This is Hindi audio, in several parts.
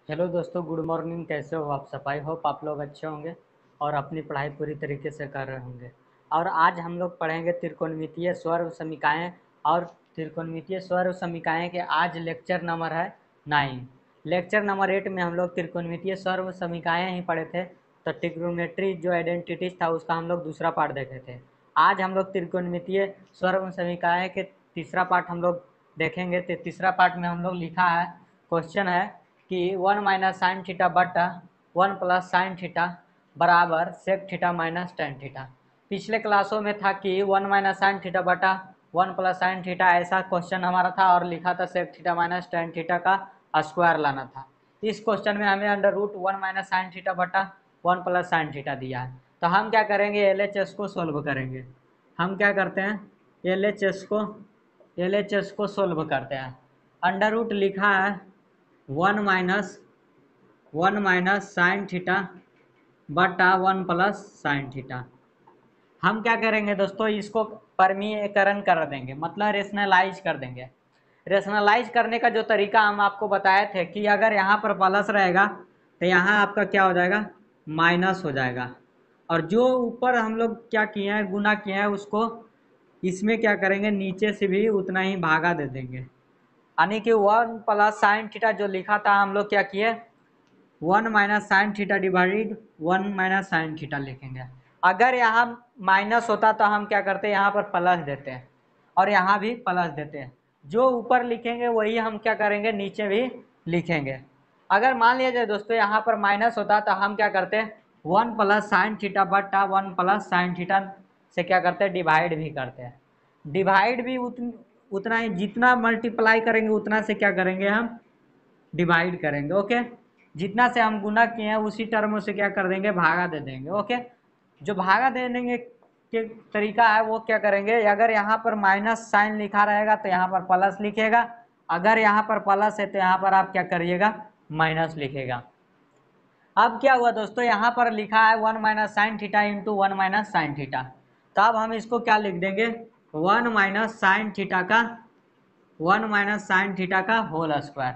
हेलो दोस्तों, गुड मॉर्निंग। कैसे हो आप सब? आई होप आप लोग अच्छे होंगे और अपनी पढ़ाई पूरी तरीके से कर रहे होंगे। और आज हम लोग पढ़ेंगे त्रिकोणमितीय स्वर्ण समीकरण। और त्रिकोणमितीय स्वर्ण समीकरण के आज लेक्चर नंबर है 9। लेक्चर नंबर 8 में हम लोग त्रिकोणमितीय स्वर्ण समीकरण ही पढ़े थे। तो ट्रिग्नोमेट्री जो आइडेंटिटीज था उसका हम लोग दूसरा पार्ट देखे थे। आज हम लोग त्रिकोणमितीय स्वर्ण समीकरण के तीसरा पार्ट हम लोग देखेंगे। तो तीसरा पार्ट में हम लोग लिखा है, क्वेश्चन है कि 1 माइनस साइन थीटा बटा 1 प्लस साइन थीटा बराबर sec theta minus tan theta. पिछले क्लासों में था कि 1 माइनस साइन थीटा बटा 1 प्लस साइन थीटा, ऐसा क्वेश्चन हमारा था और लिखा था sec theta minus tan theta का स्क्वायर लाना था। इस क्वेश्चन में हमें under root 1 minus sine theta बटा 1 प्लस साइन थीटा दिया है। तो हम क्या करेंगे, एलएचएस को सोल्व करेंगे। हम क्या करते हैं, एलएचएस को सोल्व करते हैं। अंडर रूट लिखा है 1 माइनस साइन थीटा बटा 1 प्लस साइन थीटा। हम क्या करेंगे दोस्तों, इसको परमीकरण कर देंगे, मतलब रेशनलाइज कर देंगे। रेशनलाइज करने का जो तरीका हम आपको बताए थे कि अगर यहाँ पर प्लस रहेगा तो यहाँ आपका क्या हो जाएगा, माइनस हो जाएगा। और जो ऊपर हम लोग क्या किए हैं, गुना किए हैं, उसको इसमें क्या करेंगे, नीचे से भी उतना ही भागा दे देंगे। यानी कि 1 प्लस साइन थीटा जो लिखा था हम लोग क्या किए, 1 minus sine theta divide 1 minus sine theta लिखेंगे। अगर यहाँ माइनस होता तो हम क्या करते हैं, यहाँ पर प्लस देते हैं और यहाँ भी प्लस देते हैं। जो ऊपर लिखेंगे वही हम क्या करेंगे, नीचे भी लिखेंगे। अगर मान लिया जाए दोस्तों यहाँ पर माइनस होता तो हम क्या करते हैं, 1 प्लस साइन थीटा बटा 1 प्लस साइन थीटा से क्या करते हैं, डिवाइड भी करते हैं। डिवाइड भी उतना ही, जितना मल्टीप्लाई करेंगे उतना से क्या करेंगे, हम डिवाइड करेंगे। ओके, जितना से हम गुना किए हैं उसी टर्मों से क्या कर देंगे, भागा दे देंगे। ओके, जो भागा दे देंगे के तरीका है वो क्या करेंगे, अगर यहाँ पर माइनस साइन लिखा रहेगा तो यहाँ पर प्लस लिखेगा, अगर यहाँ पर प्लस है तो यहाँ पर आप क्या करिएगा, माइनस लिखेगा। अब क्या हुआ दोस्तों, यहाँ पर लिखा है 1 minus sine theta into 1 minus sine theta. तो अब हम इसको क्या लिख देंगे, 1 माइनस साइन थीटा का 1 माइनस साइन थीटा का होल स्क्वायर।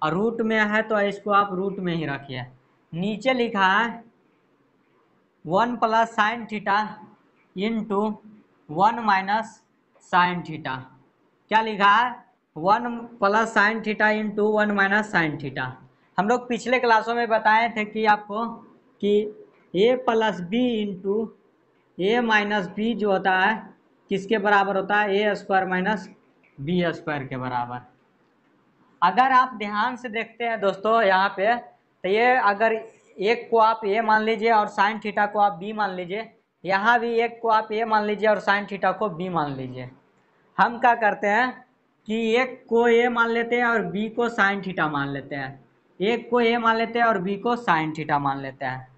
और रूट में है तो इसको आप रूट में ही रखिए। नीचे लिखा है 1 plus sine theta into 1 minus sine theta. क्या लिखा है, 1 plus sine theta into 1 minus sine theta. हम लोग पिछले क्लासों में बताए थे कि आपको कि ए प्लस बी इंटू ए माइनस बी जो होता है किसके बराबर होता है, A square minus B square के बराबर। अगर आप ध्यान से देखते हैं दोस्तों यहाँ पे, तो ये अगर एक को आप ए मान लीजिए और साइन थीटा को आप बी मान लीजिए, यहाँ भी एक को आप ए मान लीजिए और साइन थीटा को बी मान लीजिए। हम क्या करते हैं कि एक को ए मान लेते हैं और बी को साइन थीटा मान लेते हैं, एक को ए मान लेते हैं और बी को साइन थीटा मान लेते हैं।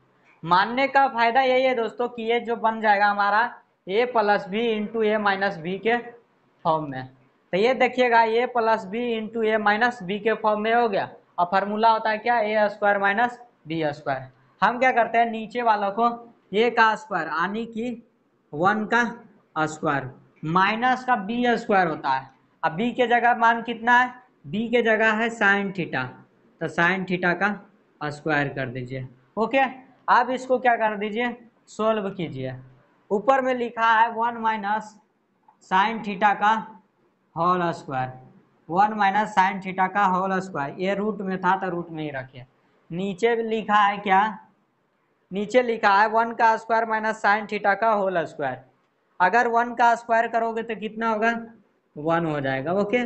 मानने का फायदा यही है दोस्तों कि ये जो बन जाएगा हमारा ए प्लस बी इंटू ए माइनस बी के फॉर्म में। तो ये देखिएगा ए प्लस बी इंटू ए माइनस बी के फॉर्म में हो गया। और फार्मूला होता है क्या, ए स्क्वायर माइनस बी स्क्वायर। हम क्या करते हैं, नीचे वालों को ए का स्क्वायर यानी कि 1 का स्क्वायर माइनस का बी स्क्वायर होता है। अब बी के जगह मान कितना है, बी के जगह है साइन थीटा, तो साइन थीटा का स्क्वायर कर दीजिए। ओके, अब इसको क्या कर दीजिए, सोल्व कीजिए। ऊपर में लिखा है 1 माइनस साइन थीटा का whole square, 1 minus sine theta का होल स्क्वायर। ये रूट में था तो रूट में ही रखिए। नीचे लिखा है क्या, नीचे लिखा है 1 का स्क्वायर माइनस साइन थीटा का होल स्क्वायर। अगर 1 का स्क्वायर करोगे तो कितना होगा, 1 हो जाएगा। ओके,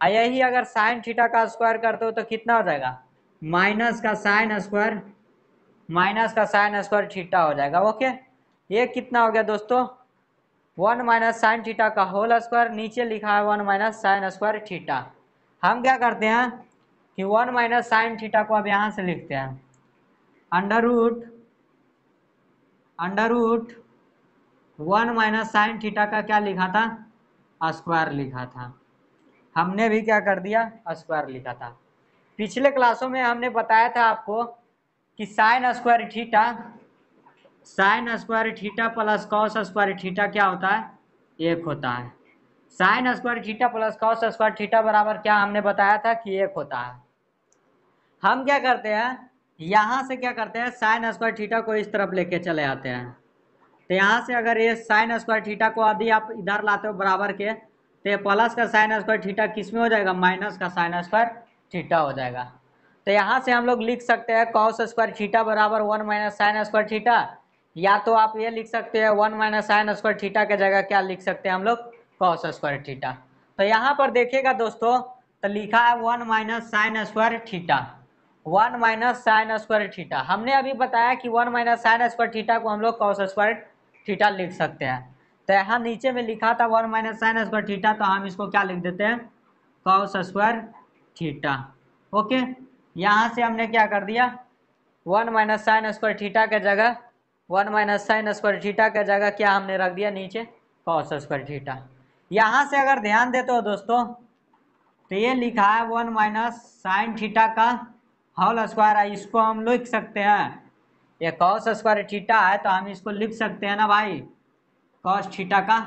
यही अगर साइन थीटा का स्क्वायर करते हो तो कितना हो जाएगा, माइनस का साइन स्क्वायर, माइनस का साइन स्क्वायर थीटा हो जाएगा। ओके, ये कितना हो गया दोस्तों, 1 माइनस साइन थीटा का होल स्क्वायर, नीचे लिखा है 1 माइनस साइन स्क्वायर थीटा। हम क्या करते हैं कि 1 माइनस साइन थीटा को अब यहाँ से लिखते हैं, under root 1 minus sine theta का क्या लिखा था, स्क्वायर लिखा था। हमने भी क्या कर दिया, स्क्वायर लिखा था। पिछले क्लासों में हमने बताया था आपको कि sign square theta plus cos square theta क्या होता है, 1 होता है। Sign square theta plus cos square theta बराबर क्या हमने बताया था कि 1 होता है। हम क्या करते हैं, यहाँ से क्या करते हैं, साइन स्क्वायर थीटा को इस तरफ लेके चले आते हैं। तो यहाँ से अगर ये साइन स्क्वायर थीटा को यदि आप इधर लाते हो बराबर के, तो ये प्लस का साइन स्क्वायर थीटा किस में हो जाएगा, माइनस का साइन स्क्वायर थीटा हो जाएगा। तो यहाँ से हम लोग लिख सकते हैं कॉस स्क्वायर थीटा बराबर 1 माइनस साइन स्क्वायर थीटा, या तो आप ये लिख सकते हैं 1 माइनस साइन स्क्वायर थीटा के जगह क्या लिख सकते हैं हम लोग, कॉस स्क्वायर थीटा। तो यहाँ पर देखिएगा दोस्तों, तो लिखा है 1 minus sign square theta, 1 minus sign square theta. हमने अभी बताया कि 1 माइनस साइन स्क्वायर थीटा को हम लोग कॉस स्क्वायर थीटा लिख सकते हैं। तो यहाँ नीचे में लिखा था 1 माइनस साइन स्क्वायर थीटा, तो हम इसको क्या लिख देते हैं, कॉस स्क्वायर थीटा। ओके, यहाँ से हमने क्या कर दिया, 1 माइनस साइन स्क्वायर थीटा के जगह 1 माइनस साइन स्क्वायर थीटा के जगह क्या हमने रख दिया नीचे, कॉस स्क्वायर थीटा। यहाँ से अगर ध्यान देते हो दोस्तों, तो ये लिखा है 1 माइनस साइन थीटा का होल स्क्वायर है, इसको हम लिख सकते हैं, ये कॉस स्क्वायर थीटा है तो हम इसको लिख सकते हैं ना भाई, कॉस थीटा का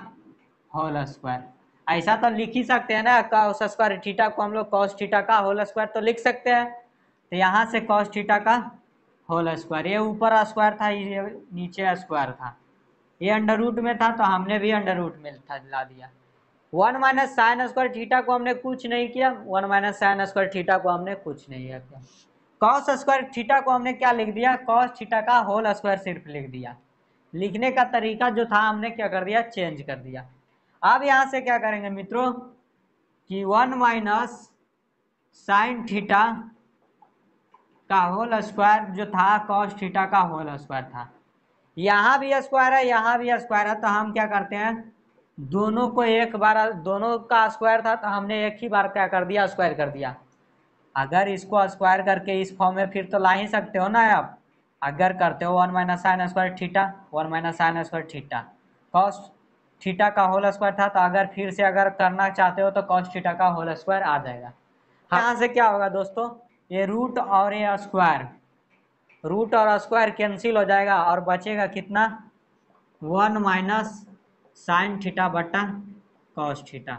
होल स्क्वायर। ऐसा तो लिख ही सकते हैं ना, कॉस स्क्वायर थीटा को हम लोग कॉस थीटा का होल स्क्वायर तो लिख सकते हैं। तो यहाँ से कॉस थीटा का होल स्क्वायर, ये ऊपर स्क्वायर था, ये नीचे स्क्वायर था, ये अंडर रूट में था तो हमने भी अंडर रूट में था ला दिया। 1 माइनस साइन स्क्वायर थीटा को हमने कुछ नहीं किया, 1 माइनस साइन स्क्वायर थीटा को हमने कुछ नहीं किया। कॉस स्क्वायर थीटा को हमने क्या लिख दिया, कॉस थीटा का होल स्क्वायर सिर्फ लिख दिया। लिखने का तरीका जो था हमने क्या कर दिया, चेंज कर दिया। अब यहाँ से क्या करेंगे मित्रों कि 1 माइनस साइन थीटा का होल स्क्वायर जो था कॉस थीटा का होल स्क्वायर था, यहाँ भी स्क्वायर है यहाँ भी स्क्वायर है, तो हम क्या करते हैं, दोनों को एक बार, दोनों का स्क्वायर था तो हमने एक ही बार क्या कर दिया, स्क्वायर कर दिया। अगर इसको स्क्वायर करके इस फॉर्म में फिर तो ला ही सकते हो ना आप, अगर करते हो 1 minus sign square theta, 1 minus sign square theta cos theta का होल स्क्वायर था, तो अगर फिर से अगर करना चाहते हो तो कॉस थीटा का होल स्क्वायर आ जाएगा। यहाँ से क्या होगा दोस्तों, ये रूट और ये स्क्वायर, रूट और स्क्वायर कैंसिल हो जाएगा और बचेगा कितना, 1 माइनस साइन थीटा बटा कॉस थीटा।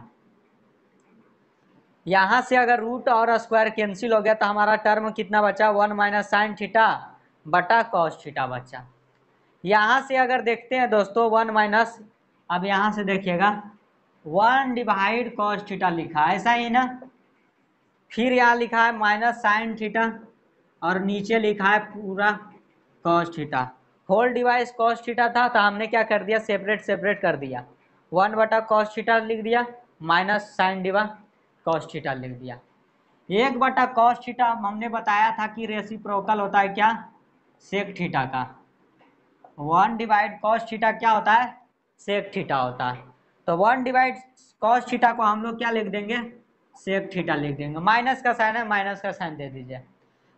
यहाँ से अगर रूट और स्क्वायर कैंसिल हो गया तो हमारा टर्म कितना बचा, 1 माइनस साइन थीटा बटा कॉस थीटा बचा। यहाँ से अगर देखते हैं दोस्तों 1 माइनस, अब यहाँ से देखिएगा 1 डिवाइड कॉस थीटा लिखा है, ऐसा ही ना, फिर यहाँ लिखा है माइनस साइन थीटा और नीचे लिखा है पूरा cos theta, whole divide cos theta था तो हमने क्या कर दिया, सेपरेट सेपरेट कर दिया, 1 बटा कॉस थीटा लिख दिया minus sine divide cos theta लिख दिया। 1 बटा कॉस थीटा हमने बताया था कि रेसिप्रोकल होता है क्या, सेक थीटा का, 1 डिवाइड कॉस थीटा क्या होता है, सेक थीटा होता है। तो 1 डिवाइड कॉस थीटा को हम लोग क्या लिख देंगे, सेक थीटा लिख देंगे, माइनस का साइन है माइनस का साइन दे दीजिए।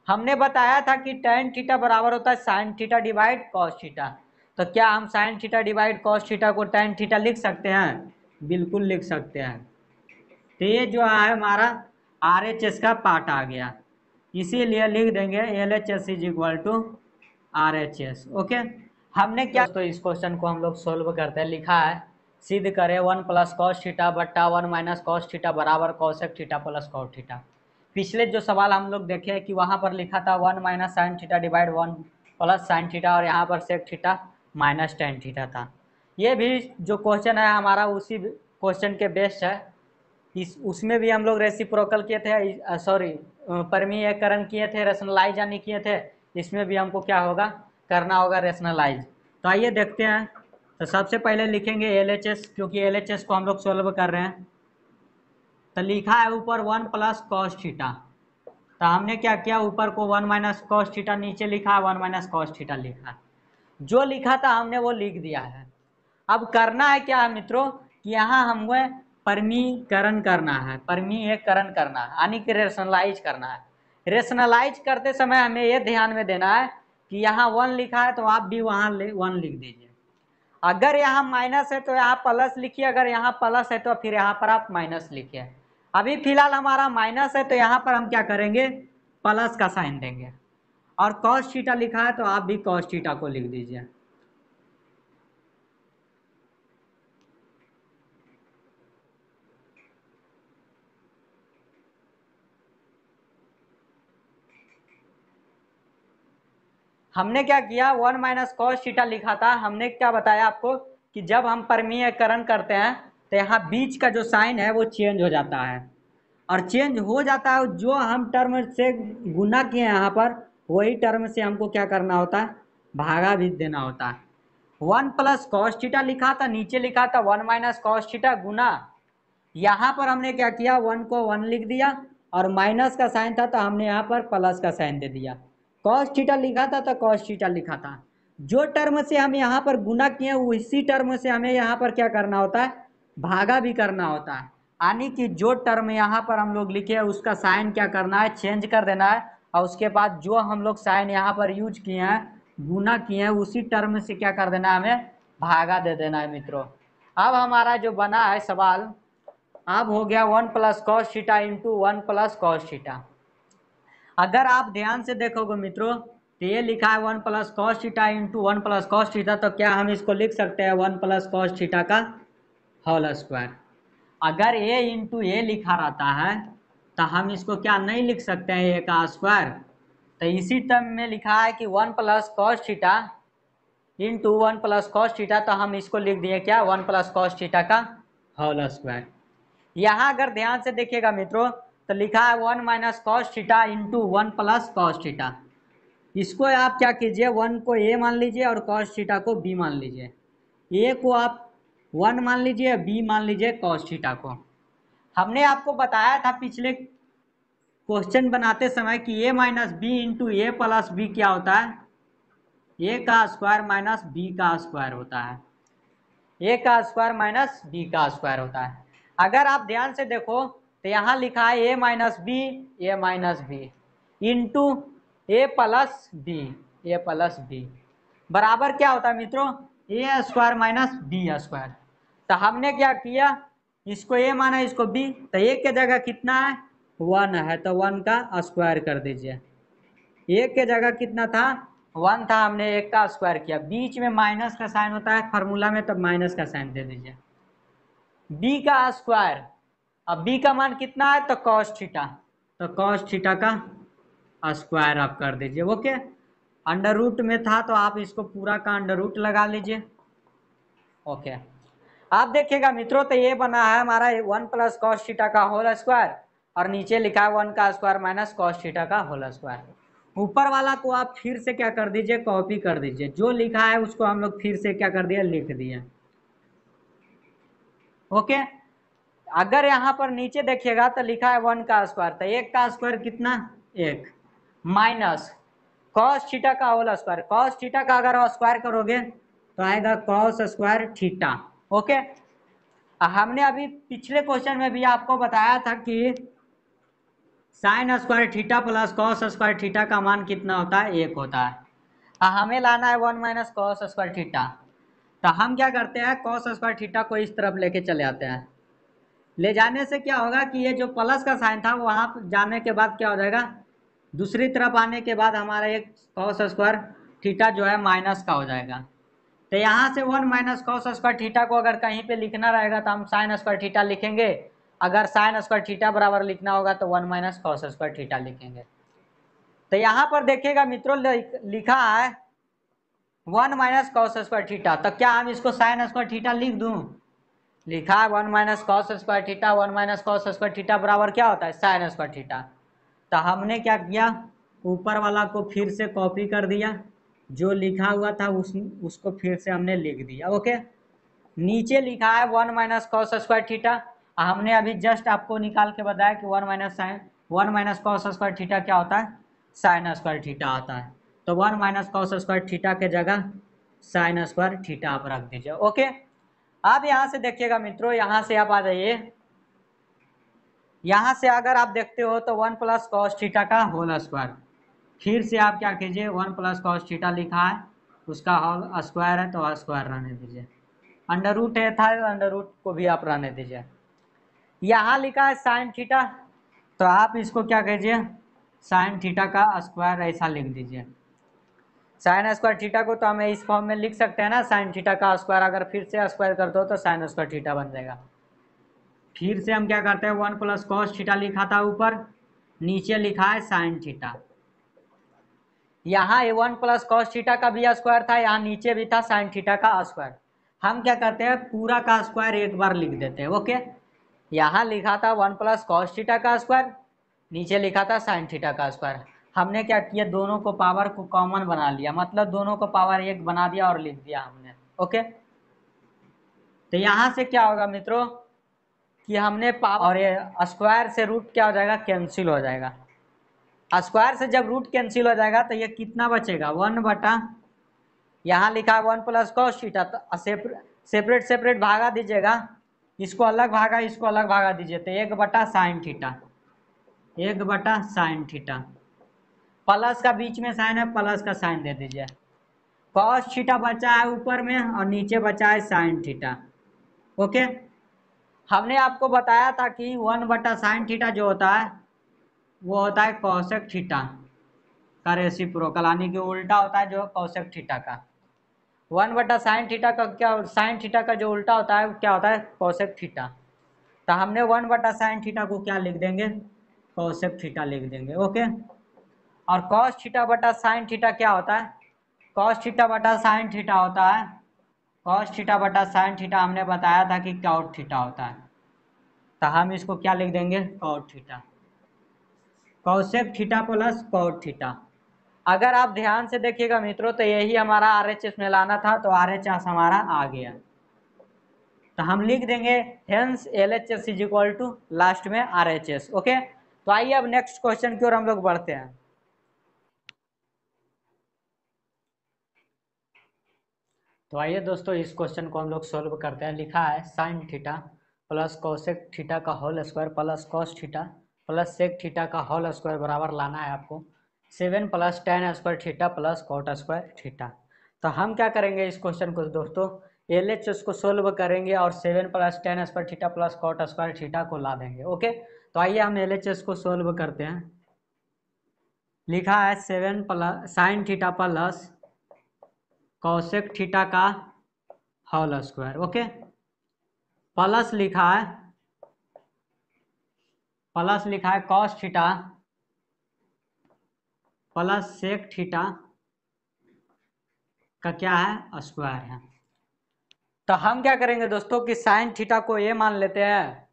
हमने बताया था कि tan थीटा बराबर होता है sine theta divide cos theta, तो क्या हम sign theta divide cos theta को tan थीटा लिख सकते हैं, बिल्कुल लिख सकते हैं। तो ये जो है हमारा RHS का पार्ट आ गया, इसीलिए लिख देंगे LHS is equal to RHS। Okay, हमने क्या दोस्तों इस क्वेश्चन को हम लोग सोल्व करते हैं, लिखा है सिद्ध करें 1 प्लस कॉस थीटा बट्टा 1 माइनस कॉस थीटा बराबर cosec theta plus cos theta. पिछले जो सवाल हम लोग देखे कि वहाँ पर लिखा था 1 minus sine theta divide 1 plus sine theta और यहाँ पर sec theta minus tan theta था। ये भी जो क्वेश्चन है हमारा उसी क्वेश्चन के बेस्ड है, इस उसमें भी हम लोग रेसिप्रोकल किए थे, सॉरी परिमीयकरण किए थे, रेशनलाइज यानी किए थे, इसमें भी हमको क्या होगा, करना होगा रेशनलाइज। तो आइए देखते हैं। तो सबसे पहले लिखेंगे LHS, क्योंकि LHS को हम लोग सोल्व कर रहे हैं। तो लिखा है ऊपर 1 प्लस कॉस थीटा, तो हमने क्या किया, ऊपर को 1 माइनस कॉस थीटा, नीचे लिखा है 1 माइनस कॉस थीटा लिखा है, जो लिखा था हमने वो लिख दिया है। अब करना है क्या है मित्रों, कि यहाँ हमें परिमीकरण करना है, परिमीयकरण करना है यानी कि रेशनलाइज करना है। रेशनलाइज करते समय हमें ये ध्यान में देना है कि यहाँ 1 लिखा है तो आप भी वहाँ 1 लिख दीजिए, अगर यहाँ माइनस है तो यहाँ प्लस लिखिए, अगर यहाँ प्लस है तो फिर यहाँ पर आप माइनस लिखिए। अभी फिलहाल हमारा माइनस है तो यहाँ पर हम क्या करेंगे, प्लस का साइन देंगे, और कॉस थीटा लिखा है तो आप भी कॉस थीटा को लिख दीजिए। हमने क्या किया, 1 माइनस कॉस थीटा लिखा था। हमने क्या बताया आपको कि जब हम परिमीयकरण करते हैं तो यहाँ बीच का जो साइन है वो चेंज हो जाता है, और चेंज हो जाता है जो हम टर्म से गुना किए यहाँ पर वही टर्म से हमको क्या करना होता है, भागा भी देना होता है। 1 प्लस कॉस थीटा लिखा था, नीचे लिखा था 1 माइनस कॉस थीटा गुना, यहाँ पर हमने क्या किया, 1 को 1 लिख दिया और माइनस का साइन था तो हमने यहाँ पर प्लस का साइन दे दिया। कॉस थीटा लिखा था तो कॉस थीटा लिखा था। जो टर्म से हम यहाँ पर गुना किए उसी टर्म से हमें यहाँ पर क्या करना होता है, भागा भी करना होता है। यानी कि जो टर्म यहाँ पर हम लोग लिखे हैं उसका साइन क्या करना है, चेंज कर देना है, और उसके बाद जो हम लोग साइन यहाँ पर यूज किए हैं, गुना किए हैं, उसी टर्म से क्या कर देना है, हमें भागा दे देना है मित्रों। अब हमारा जो बना है सवाल, अब हो गया 1 plus cos theta into 1 plus cos theta. अगर आप ध्यान से देखोगे मित्रों तो ये लिखा है 1 plus cos theta into 1 plus cos theta, तो क्या हम इसको लिख सकते हैं 1 प्लस कॉस थीटा का होल स्क्वायर। अगर ए इंटू ए लिखा रहता है तो हम इसको क्या नहीं लिख सकते हैं, ए का स्क्वायर। तो इसी टर्म में लिखा है कि 1 plus cos theta into 1 plus cos theta, तो हम इसको लिख दिए क्या, 1 प्लस कॉस थीटा का होल स्क्वायर। यहाँ अगर ध्यान से देखिएगा मित्रों तो लिखा है 1 minus cos theta into 1 plus cos theta. इसको आप क्या कीजिए, 1 को ए मान लीजिए और कॉस थीटा को बी मान लीजिए। ए को आप 1 मान लीजिए, बी मान लीजिए कॉस थीटा को। हमने आपको बताया था पिछले क्वेश्चन बनाते समय कि ए minus B into A plus B क्या होता है, ए का स्क्वायर माइनस बी का स्क्वायर होता है। ए का स्क्वायर माइनस बी का स्क्वायर होता है। अगर आप ध्यान से देखो तो यहाँ लिखा है A minus B into A plus B बराबर क्या होता है मित्रों, ए स्क्वायर माइनस बी स्क्वायर। तो हमने क्या किया, इसको ए माना इसको बी, तो ए के जगह कितना है, 1 है, तो 1 का स्क्वायर कर दीजिए। एक के जगह कितना था, 1 था, हमने 1 का स्क्वायर किया। बीच में माइनस का साइन होता है फार्मूला में, तब माइनस का साइन दे दीजिए। बी का स्क्वायर, अब बी का मान कितना है तो कॉस थीटा, तो कॉस थीटा का स्क्वायर आप कर दीजिए। ओके, अंडर रूट में था तो आप इसको पूरा का अंडर रूट लगा लीजिए। ओके, आप देखिएगा मित्रों तो ये बना है हमारा 1 प्लस कॉस थीटा का होल स्क्वायर, और नीचे लिखा है 1 का स्क्वायर माइनस कॉस थीटा का होल स्क्वायर। ऊपर वाला को आप फिर से क्या कर दीजिए, कॉपी कर दीजिए। जो लिखा है उसको हम लोग फिर से क्या कर दिया, लिख दिए। ओके, अगर यहाँ पर नीचे देखिएगा तो लिखा है 1 का स्क्वायर, तो 1 का स्क्वायर कितना, 1 माइनस कॉस थीटा का होल स्क्वायर। कॉस थीटा का अगर स्क्वायर करोगे तो आएगा कॉस स्क्वायर थीटा। ओके, हमने अभी पिछले क्वेश्चन में भी आपको बताया था कि sign square theta plus cos square theta का मान कितना होता है, 1 होता है। हमें लाना है 1 माइनस कॉस स्क्वायर थीटा। तो हम क्या करते हैं, कॉस स्क्वायर थीटा को इस तरफ लेके चले आते हैं। ले जाने से क्या होगा कि ये जो प्लस का साइन था वहाँ जाने के बाद क्या हो जाएगा, दूसरी तरफ आने के बाद हमारा एक कॉस स्क्वायर थीटा जो है माइनस का हो जाएगा। तो यहाँ से 1 माइनस कॉस स्क्वायर थीटा को अगर कहीं पे लिखना रहेगा तो हम साइन स्क्वायर थीटा लिखेंगे। अगर साइन स्क्वायर थीटा बराबर लिखना होगा तो 1 माइनस कॉस स्क्वायर थीटा लिखेंगे। तो यहाँ पर देखिएगा मित्रों लिखा है 1 माइनस कॉस स्क्वायर थीटा, तो क्या हम इसको साइन स्क्वायर थीटा लिख दूं, लिखा है 1 minus cos square theta, 1 minus cos square theta बराबर क्या होता है, साइन स्क्वायर थीटा। तो हमने क्या किया, ऊपर वाला को फिर से कॉपी कर दिया, जो लिखा हुआ था उसको फिर से हमने लिख दिया। ओके, नीचे लिखा है 1 माइनस कॉस स्क्वायर थीटा, हमने अभी जस्ट आपको निकाल के बताया कि 1 माइनस कॉस स्क्वायर थीटा क्या होता है, साइन स्क्वायर थीटा आता है। तो 1 माइनस कॉस स्क्वायर थीटा के जगह साइन स्क्वायर थीटा आप रख दीजिए। ओके, अब यहाँ से देखिएगा मित्रों, यहाँ से आप आ जाइए। यहाँ से अगर आप देखते हो तो 1 प्लस कॉस थीटा का होल स्क्वायर, फिर से आप क्या कीजिए, 1 प्लस कॉस थीटा लिखा है उसका होल स्क्वायर है तो स्क्वायर रहने दीजिए। अंडर रूट है था, अंडर रूट को भी आप रहने दीजिए। यहाँ लिखा है साइन थीटा, तो आप इसको क्या कीजिए, साइन थीटा का स्क्वायर ऐसा लिख दीजिए। साइन स्क्वायर थीटा को तो हमें इस फॉर्म में लिख सकते हैं ना, साइन थीटा का स्क्वायर, अगर फिर से स्क्वायर कर दो तो साइन स्क्वायर थीटा बन जाएगा। फिर से हम क्या करते हैं, 1 प्लस कॉस थीटा लिखा था ऊपर, नीचे लिखा है साइन थीटा। यहाँ ये 1 प्लस कॉस थीटा का भी स्क्वायर था, यहाँ नीचे भी था साइन थीटा का स्क्वायर। हम क्या करते हैं, पूरा का स्क्वायर एक बार लिख देते हैं। ओके, यहाँ लिखा था 1 प्लस कॉस थीटा का स्क्वायर, नीचे लिखा था साइन थीटा का स्क्वायर। हमने क्या किया, दोनों को पावर को कॉमन बना लिया, मतलब दोनों को पावर एक बना दिया और लिख दिया हमने। ओके, तो यहाँ से क्या होगा मित्रों कि हमने पावर और ये स्क्वायर से रूट क्या हो जाएगा, कैंसिल हो जाएगा। स्क्वायर से जब रूट कैंसिल हो जाएगा तो ये कितना बचेगा, 1 बटा, यहाँ लिखा है 1 प्लस कॉस थीटा, तो सेपरेट सेपरेट भागा दीजिएगा, इसको अलग भागा इसको अलग भागा दीजिए, तो 1 बटा साइन थीटा, 1 बटा साइन थीटा, प्लस का बीच में साइन है, प्लस का साइन दे दीजिए। कॉस थीटा बचा है ऊपर में और नीचे बचा है साइन थीटा। ओके, हमने आपको बताया था कि 1 बटा साइन थीटा जो होता है वो होता है कॉसेक थीटा का रेसिप्रोकल, यानी कि उल्टा होता है जो कॉसेक थीटा का। 1 बटा साइन थीटा का क्या, साइन थीटा का जो उल्टा होता है वो क्या होता है, कॉसेक थीटा। तो हमने 1 बटा साइन थीटा को क्या लिख देंगे, कॉसेक थीटा लिख देंगे। ओके, और कॉस थीटा बटा साइन थीटा क्या होता है, कॉस थीटा बटा साइन थीटा होता है, कॉस थीटा बटा साइन थीटा हमने बताया था कि कॉट थीटा होता है। तो हम इसको क्या लिख देंगे, cot theta, cosec theta plus cot theta. अगर आप ध्यान से देखिएगा मित्रों तो यही हमारा आरएचएस में लाना था, तो आरएचएस हमारा आ गया। तो हम लिख देंगे hence LHS is equal to last में आरएचएस। ओके, तो आइए अब नेक्स्ट क्वेश्चन की ओर हम लोग बढ़ते हैं। तो आइए दोस्तों इस क्वेश्चन को हम लोग सोल्व करते हैं। लिखा है sine theta plus cosec theta का whole square plus cos theta plus sec theta का होल स्क्वायर बराबर लाना है आपको 7 plus tan square theta plus cot square theta. तो हम क्या करेंगे इस क्वेश्चन को दोस्तों, एलएचएस को सोल्व करेंगे और 7 plus tan square theta plus cot square theta को ला देंगे। ओके, तो आइए हम एलएचएस को सोल्व करते हैं। लिखा है 7 plus sine theta plus cosec theta का होल स्क्वायर। ओके, प्लस लिखा है, प्लस लिखा है cos theta plus sec theta का क्या है, स्क्वायर है। तो हम क्या करेंगे दोस्तों कि साइन थीटा को ए मान लेते हैं,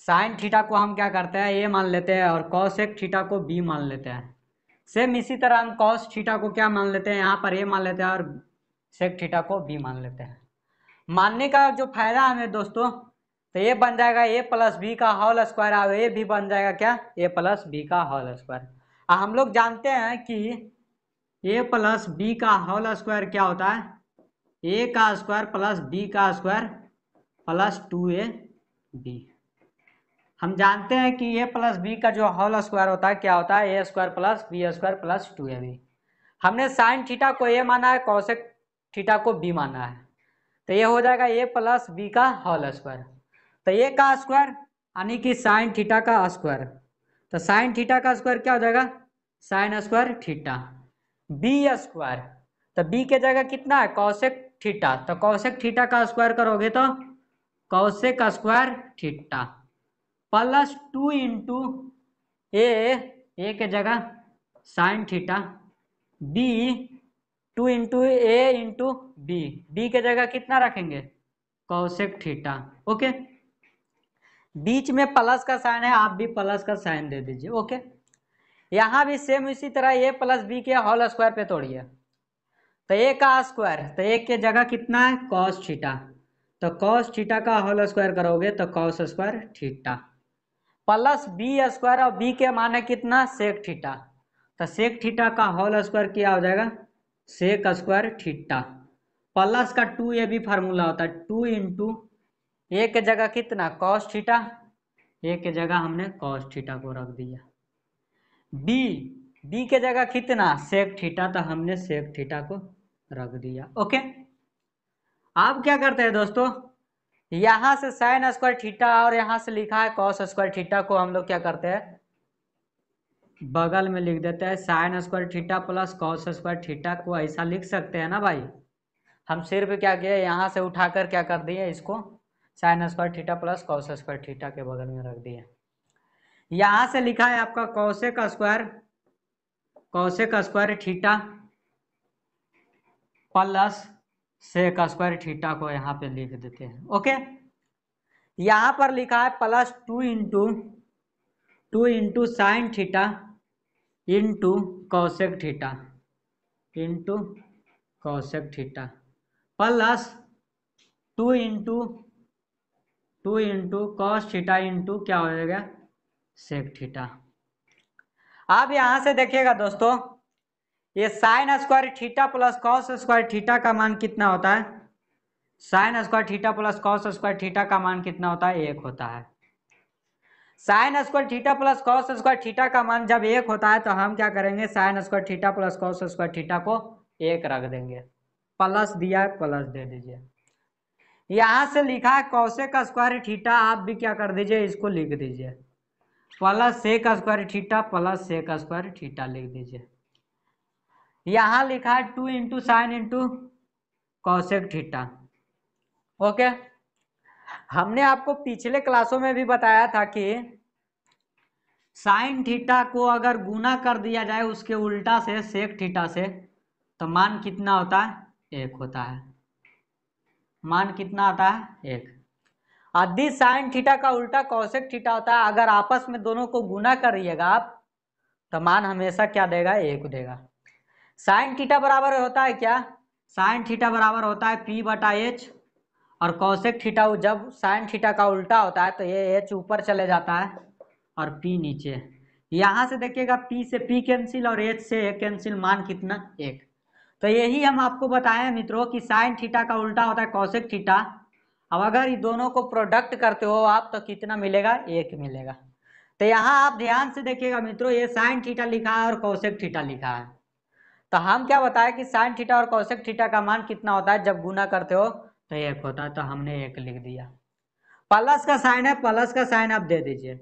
साइन थीटा को हम क्या करते हैं ए मान लेते हैं और कॉसेक थीटा को बी मान लेते हैं। सेम इसी तरह हम कॉस थीटा को क्या मान लेते हैं, यहाँ पर ए मान लेते हैं और सेक थीटा को बी मान लेते हैं। मानने का जो फायदा हमें दोस्तों, तो ये बन जाएगा ए प्लस बी का होल स्क्वायर, और ये भी बन जाएगा क्या, ए प्लस बी का होल स्क्वायर। हम लोग जानते हैं कि ए प्लस बी का होल स्क्वायर क्या होता है, ए का स्क्वायर प्लस बी का स्क्वायर प्लस 2ab। हम जानते हैं कि ए प्लस बी का जो होल स्क्वायर होता है क्या होता है, A square plus B square plus 2ab। हमने साइन थीटा को ए माना है, कॉसेक थीटा को बी माना है, तो ये हो जाएगा ए प्लस बी का होल स्क्वायर। तो ए का स्क्वायर यानी कि साइन थीटा का स्क्वायर, तो साइन थीटा का स्क्वायर क्या हो जाएगा, sine square theta. B square, तो बी के जगह कितना है, कॉसेक थीटा, तो कॉसेक थीटा का स्क्वायर करोगे तो cosec square theta plus 2 into A के जगह sine theta, B 2 into A into B के जगह कितना रखेंगे, कॉसेक थीटा। ओके, बीच में प्लस का साइन है, आप भी प्लस का साइन दे दीजिए। ओके, यहाँ भी सेम इसी तरह ए प्लस बी के होल स्क्वायर पे तोड़िए, तो ए का स्क्वायर, तो ए के जगह कितना है, कॉस थीटा, तो कॉस थीटा का होल स्क्वायर करोगे तो cos square theta plus B square, और बी के मान है कितना, सेक थीटा, तो सेक थीटा का होल स्क्वायर क्या हो जाएगा, सेक स्क्वायर थीटा प्लस का 2 ये भी फार्मूला होता है, 2 इंटू ए के जगह कितना, कॉस थीटा, ए के जगह हमने कॉस थीटा को रख दिया, बी के जगह कितना, सेक थीटा, तो हमने सेक थीटा को रख दिया। ओके, अब क्या करते हैं दोस्तों, यहां से साइन स्क्वायर थीटा और यहां से लिखा है कॉस स्क्वायर थीटा को हम लोग क्या करते हैं, बगल में लिख देते हैं, sign square theta plus cos square theta को ऐसा लिख सकते हैं ना भाई। हम सिर्फ क्या किए, यहाँ से उठाकर क्या कर दिए, इसको sign square theta plus cos square theta के बगल में रख दिए। यहाँ से लिखा है आपका cosec square cosec square theta plus sec square theta को यहाँ पे लिख देते हैं। ओके, यहाँ पर लिखा है plus 2 into sine theta into cosec theta into cosec theta plus 2 into cos theta into क्या हो जाएगा सेक थीटा। अब यहाँ से देखिएगा दोस्तों, ये sign square theta plus cos square theta का मान कितना होता है? Sign square theta plus cos square theta का मान कितना होता है? 1 होता है। Sign square theta plus cos square theta का मान जब 1 होता है तो हम क्या करेंगे, sign square theta plus cos square theta को 1 रख देंगे। प्लस दिया है, प्लस दे दीजिए। यहां से लिखा है कॉसेक स्क्वायर थीटा, आप भी क्या कर दीजिए, इसको लिख दीजिए plus sec square theta plus sec square theta लिख दीजिए। यहां लिखा है 2 into sine into cosec theta. Okay, हमने आपको पिछले क्लासों में भी बताया था कि साइन थीटा को अगर गुना कर दिया जाए उसके उल्टा से सेक थीटा से तो मान कितना होता है? 1 होता है। मान कितना आता है? 1। यदि साइन थीटा का उल्टा कॉसेक थीटा होता है, अगर आपस में दोनों को गुना करिएगा आप तो मान हमेशा क्या देगा? 1 देगा। साइन थीटा बराबर होता है क्या? साइन थीटा बराबर होता है P/H, और कॉसेक थीटा जब साइन थीटा का उल्टा होता है तो ये H ऊपर चले जाता है और P नीचे। यहाँ से देखिएगा P से P कैंसिल और H से A कैंसिल, मान कितना? 1। तो यही हम आपको बताए हैं मित्रों कि साइन थीटा का उल्टा होता है कॉसेक थीटा। अब अगर ये दोनों को प्रोडक्ट करते हो आप तो कितना मिलेगा? 1 मिलेगा। तो यहाँ आप ध्यान से देखिएगा मित्रों, ये साइन थीटा लिखा है और कॉसेक थीटा लिखा है। तो हम क्या बताए कि साइन थीटा और कॉसेक थीटा का मान कितना होता है जब गुना करते हो? तो 1 होता है। तो हमने 1 लिख दिया। प्लस का साइन है, प्लस का साइन आप दे दीजिए।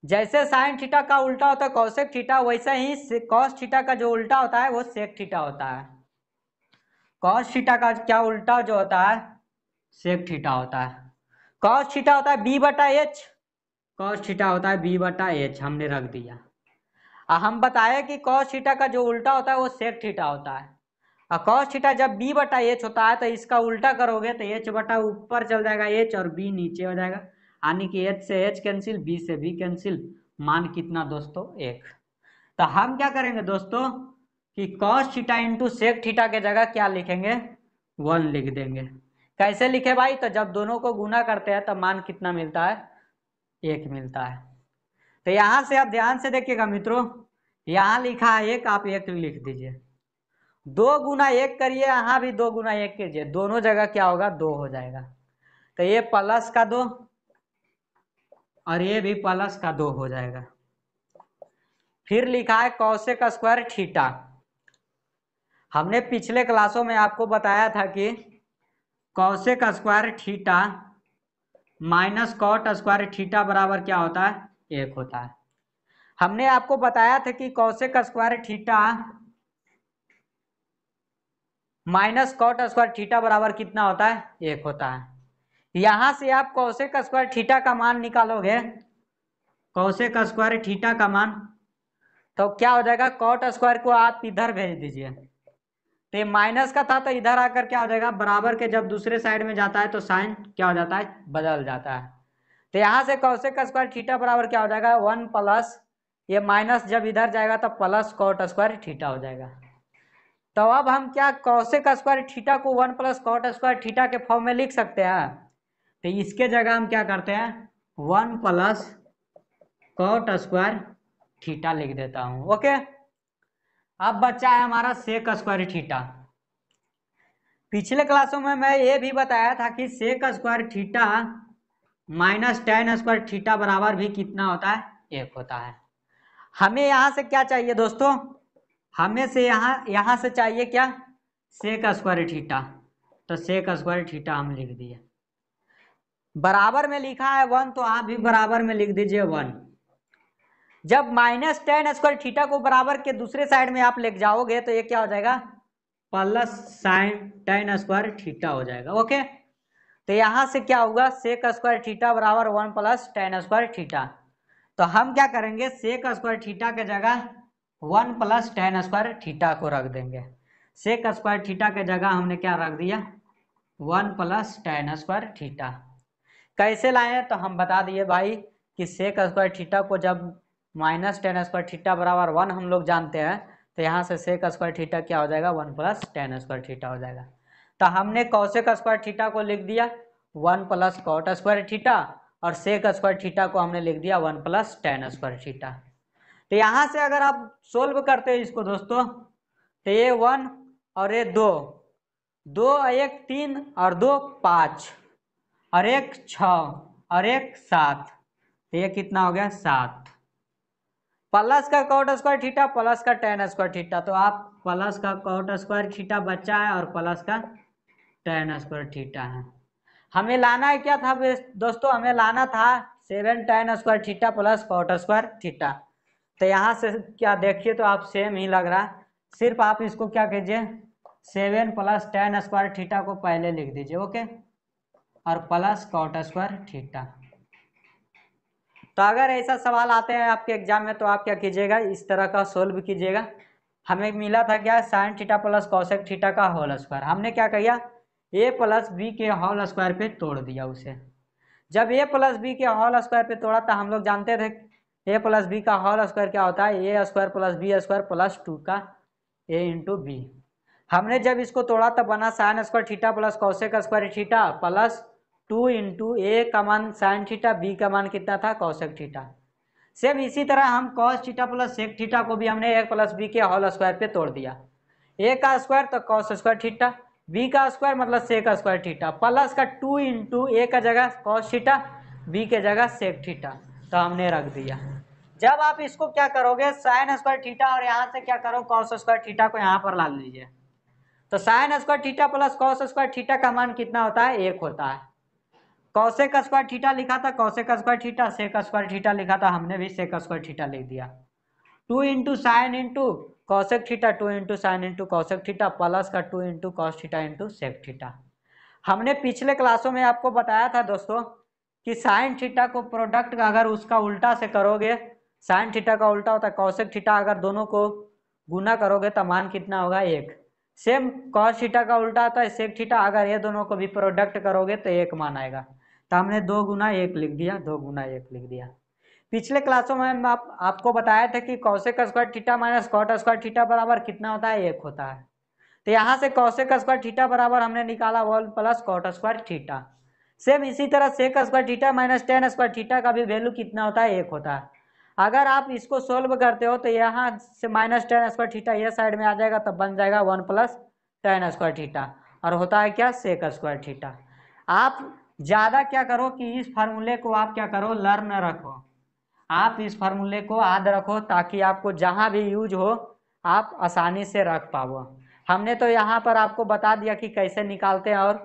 जैसे साइन थीटा का उल्टा होता है कॉसेक थीटा, वैसे ही कॉस थीटा का जो उल्टा होता है वो सेक थीटा होता है। कॉस थीटा का क्या उल्टा जो होता है? सेक थीटा होता है। कॉस थीटा होता है B/H, कॉस थीटा होता है B/H, हमने रख दिया। हम बताए कि कॉस थीटा का जो उल्टा होता है वो सेक थीटा होता है। और कॉस थीटा जब B/H होता है तो इसका उल्टा करोगे तो H बटा ऊपर चल जाएगा H और B नीचे हो जाएगा, यानी कि H से H कैंसिल, B से B कैंसिल। मान कितना दोस्तों? 1। तो हम क्या करेंगे दोस्तों कि cos theta into sec theta के जगह क्या लिखेंगे? 1 लिख देंगे। कैसे लिखे भाई? तो जब दोनों को गुना करते हैं तो मान कितना मिलता है? 1 मिलता है। तो यहां से आप ध्यान से देखिएगा मित्रों, यहाँ लिखा है 1, आप 1 लिख दीजिए। 2 गुना 1 करिए, यहाँ भी 2 गुना 1 कीजिए, दोनों जगह क्या होगा? 2 हो जाएगा। तो ये प्लस का 2 और ये भी प्लस का 2 हो जाएगा। फिर लिखा है कॉसेक स्क्वायर थीटा। हमने पिछले क्लासों में आपको बताया था कि cosec square theta minus cot square theta बराबर क्या होता है? 1 होता है। हमने आपको बताया था कि cosec square theta minus cot square theta बराबर कितना होता है? 1 होता है। यहां से आप कॉसेक स्क्वायर थीटा का मान निकालोगे, कॉसेक स्क्वायर थीटा का मान, तो क्या हो जाएगा? कॉट स्क्वायर को आप इधर भेज दीजिए, तो ये माइनस का था तो इधर आकर क्या हो जाएगा? बराबर के जब दूसरे साइड में जाता है तो साइन क्या हो जाता है? बदल जाता है। तो यहाँ से कॉसेक स्क्वायर थीटा बराबर क्या हो जाएगा? 1 प्लस ये माइनस जब इधर जाएगा तो प्लस कॉट स्क्वायर थीटा हो जाएगा। तो अब हम क्या कॉसेक स्क्वायर थीटा को 1 प्लस कॉट स्क्वायर थीटा के फॉर्म में लिख सकते हैं? तो इसके जगह हम क्या करते हैं? 1 प्लस कॉट स्क्वायर थीटा लिख देता हूं। ओके, अब बचा है हमारा सेक स्क्वायर थीटा। पिछले क्लासों में मैं ये भी बताया था कि sec square theta minus tan square theta बराबर भी कितना होता है? 1 होता है। हमें यहां से क्या चाहिए दोस्तों? हमें से यहां से चाहिए क्या? Sec square theta. तो सेक स्क्वायर थीटा हम लिख दिए। बराबर में लिखा है 1 तो आप भी बराबर में लिख दीजिए 1। जब माइनस टेन स्क्वायर थीटा को बराबर के दूसरे साइड में आप ले जाओगे तो ये क्या हो जाएगा? Plus sign ten square theta हो जाएगा। ओके, तो यहां से क्या होगा? सेक स्क्वायर थीटा बराबर 1 प्लस टेन स्क्वायर थीटा। तो हम क्या करेंगे? सेक स्क्वायर थीटा के जगह 1 प्लस टेन स्क्वायर थीटा को रख देंगे। सेक स्क्वायर थीटा के जगह हमने क्या रख दिया, 1 प्लस टेन स्क्वायर थीटा। कैसे लाए तो हम बता दिए भाई कि सेक स्क्वायर थीटा को जब माइनस टेन स्क्वायर थीटा बराबर 1 हम लोग जानते हैं, तो यहाँ से सेक स्क्वायर थीटा क्या हो जाएगा, 1 प्लस टेन स्क्वायर थीटा हो जाएगा। तो हमने कॉसेक स्क्वायर थीटा को लिख दिया 1 प्लस कॉट स्क्वायर थीटा, और सेक स्क्वायर थीटा को हमने लिख दिया 1 प्लस टेन स्क्वायर थीटा। तो यहाँ से अगर आप सोल्व करते हैं इसको दोस्तों, तो ये 1 और ये 2, 2 1 3 और 2 5 और 1 6 और 1 7, तो ये कितना हो गया 7। प्लस का कॉट स्क्वायर थीटा प्लस का टेन स्क्वायर थीटा, तो आप प्लस का कॉट स्क्वायर थीटा बचा है और प्लस का टेन स्क्वायर थीटा है। हमें लाना है क्या था दोस्तों, हमें लाना था 7 tan square theta plus cot square theta. तो यहाँ से क्या देखिए तो आप सेम ही लग रहा है, सिर्फ आप इसको क्या कीजिए 7 प्लस टेन स्क्वायर थीटा को पहले लिख दीजिए, ओके, और प्लस कॉट स्क्वायर थीटा। तो अगर ऐसा सवाल आते हैं आपके एग्जाम में तो आप क्या कीजिएगा, इस तरह का सोल्व कीजिएगा। हमें मिला था क्या, sine theta plus cosec theta का होल स्क्वायर। हमने क्या किया, ए प्लस बी के होल स्क्वायर पे तोड़ दिया उसे। जब ए प्लस बी के होल स्क्वायर पे तोड़ा तो हम लोग जानते थे ए प्लस बी का होल स्क्वायर क्या होता है, A square plus B square plus 2 का ए इंटू बी। हमने जब इसको तोड़ा तब बना sine square theta plus cosec square theta plus 2 into A का मान साइन थीटा, बी का मान कितना था कॉसेक थीटा। सेम इसी तरह हम cos theta plus sec theta को भी हमने ए प्लस बी के होल स्क्वायर पे तोड़ दिया। ए का स्क्वायर तो कॉस स्क्वायर थीटा, बी का स्क्वायर मतलब सेक स्क्वायर थीटा, प्लस का 2 इंटू ए का जगह कॉस थीटा, बी के जगह सेक थीटा, तो हमने रख दिया। जब आप इसको क्या करोगे साइन स्क्वायर थीटा और यहाँ से क्या करो कॉस स्क्वायर थीटा को यहाँ पर ला लीजिए, तो sign square theta plus cos square theta का मान कितना होता है, 1 होता है। कॉसेक स्क्वायर थीटा लिखा था cosec square theta, sec square theta लिखा था, हमने भी सेक स्क्वायर थीटा लिख दिया। 2 into sine into cosec theta, 2 into sine into cosec theta plus का 2 into cos theta into sec theta. हमने पिछले क्लासों में आपको बताया था दोस्तों कि साइन थीटा को प्रोडक्ट अगर उसका उल्टा से करोगे, साइन थीटा का उल्टा होता है कॉसेक थीटा, अगर दोनों को गुना करोगे तो मान कितना होगा 1। सेम कॉस थीटा का उल्टा होता है सेक थीटा, अगर ये दोनों को भी प्रोडक्ट करोगे तो 1 मान आएगा। तो हमने 2 गुना 1 लिख दिया, 2 गुना 1 लिख दिया। पिछले क्लासों में हम आपको बताया था कि cosec square theta minus cot square theta बराबर कितना होता है, 1 होता है। तो यहाँ से कॉसेक स्क्वायर थीटा बराबर हमने निकाला 1 plus cot square theta. Same इसी तरह sec square theta minus tan square theta का भी वैल्यू कितना होता है, 1 होता है। अगर आप इसको सोल्व करते हो तो यहाँ से माइनस टेन स्क्वायर थीटा ये साइड में आ जाएगा, तब बन जाएगा 1 प्लस टेन स्क्वायर थीटा, और होता है क्या सेक स्क्वायर थीटा। आप ज़्यादा क्या करो कि इस फार्मूले को आप क्या करो लर्न रखो, आप इस फार्मूले को याद रखो ताकि आपको जहाँ भी यूज हो आप आसानी से रख पाओ। हमने तो यहाँ पर आपको बता दिया कि कैसे निकालते हैं और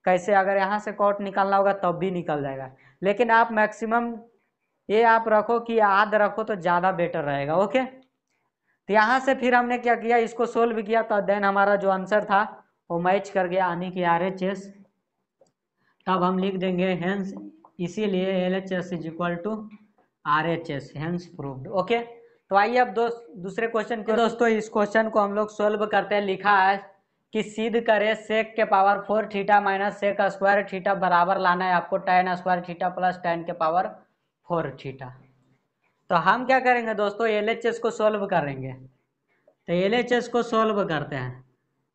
कैसे अगर यहाँ से कॉट निकालना होगा तब भी निकल जाएगा, लेकिन आप मैक्सिमम ये आप रखो कि याद रखो तो ज़्यादा बेटर रहेगा, ओके। तो यहाँ से फिर हमने क्या किया, इसको सोल्व किया तो देन हमारा जो आंसर था वो मैच कर गया, यानी कि RHS। तब हम लिख देंगे हेंस, इसीलिए LHS is equal to RHS, hence proved, okay. तो आइए अब दूसरे क्वेश्चन को दोस्तों, इस क्वेश्चन को हम लोग सोल्व करते हैं। लिखा है कि सिद्ध करे सेक के power 4 theta minus sec square theta बराबर लाना है आपको tan square theta plus tan के पावर 4 थीटा। तो हम क्या करेंगे दोस्तों, LHS को सोल्व करेंगे। तो LHS को सोल्व करते हैं।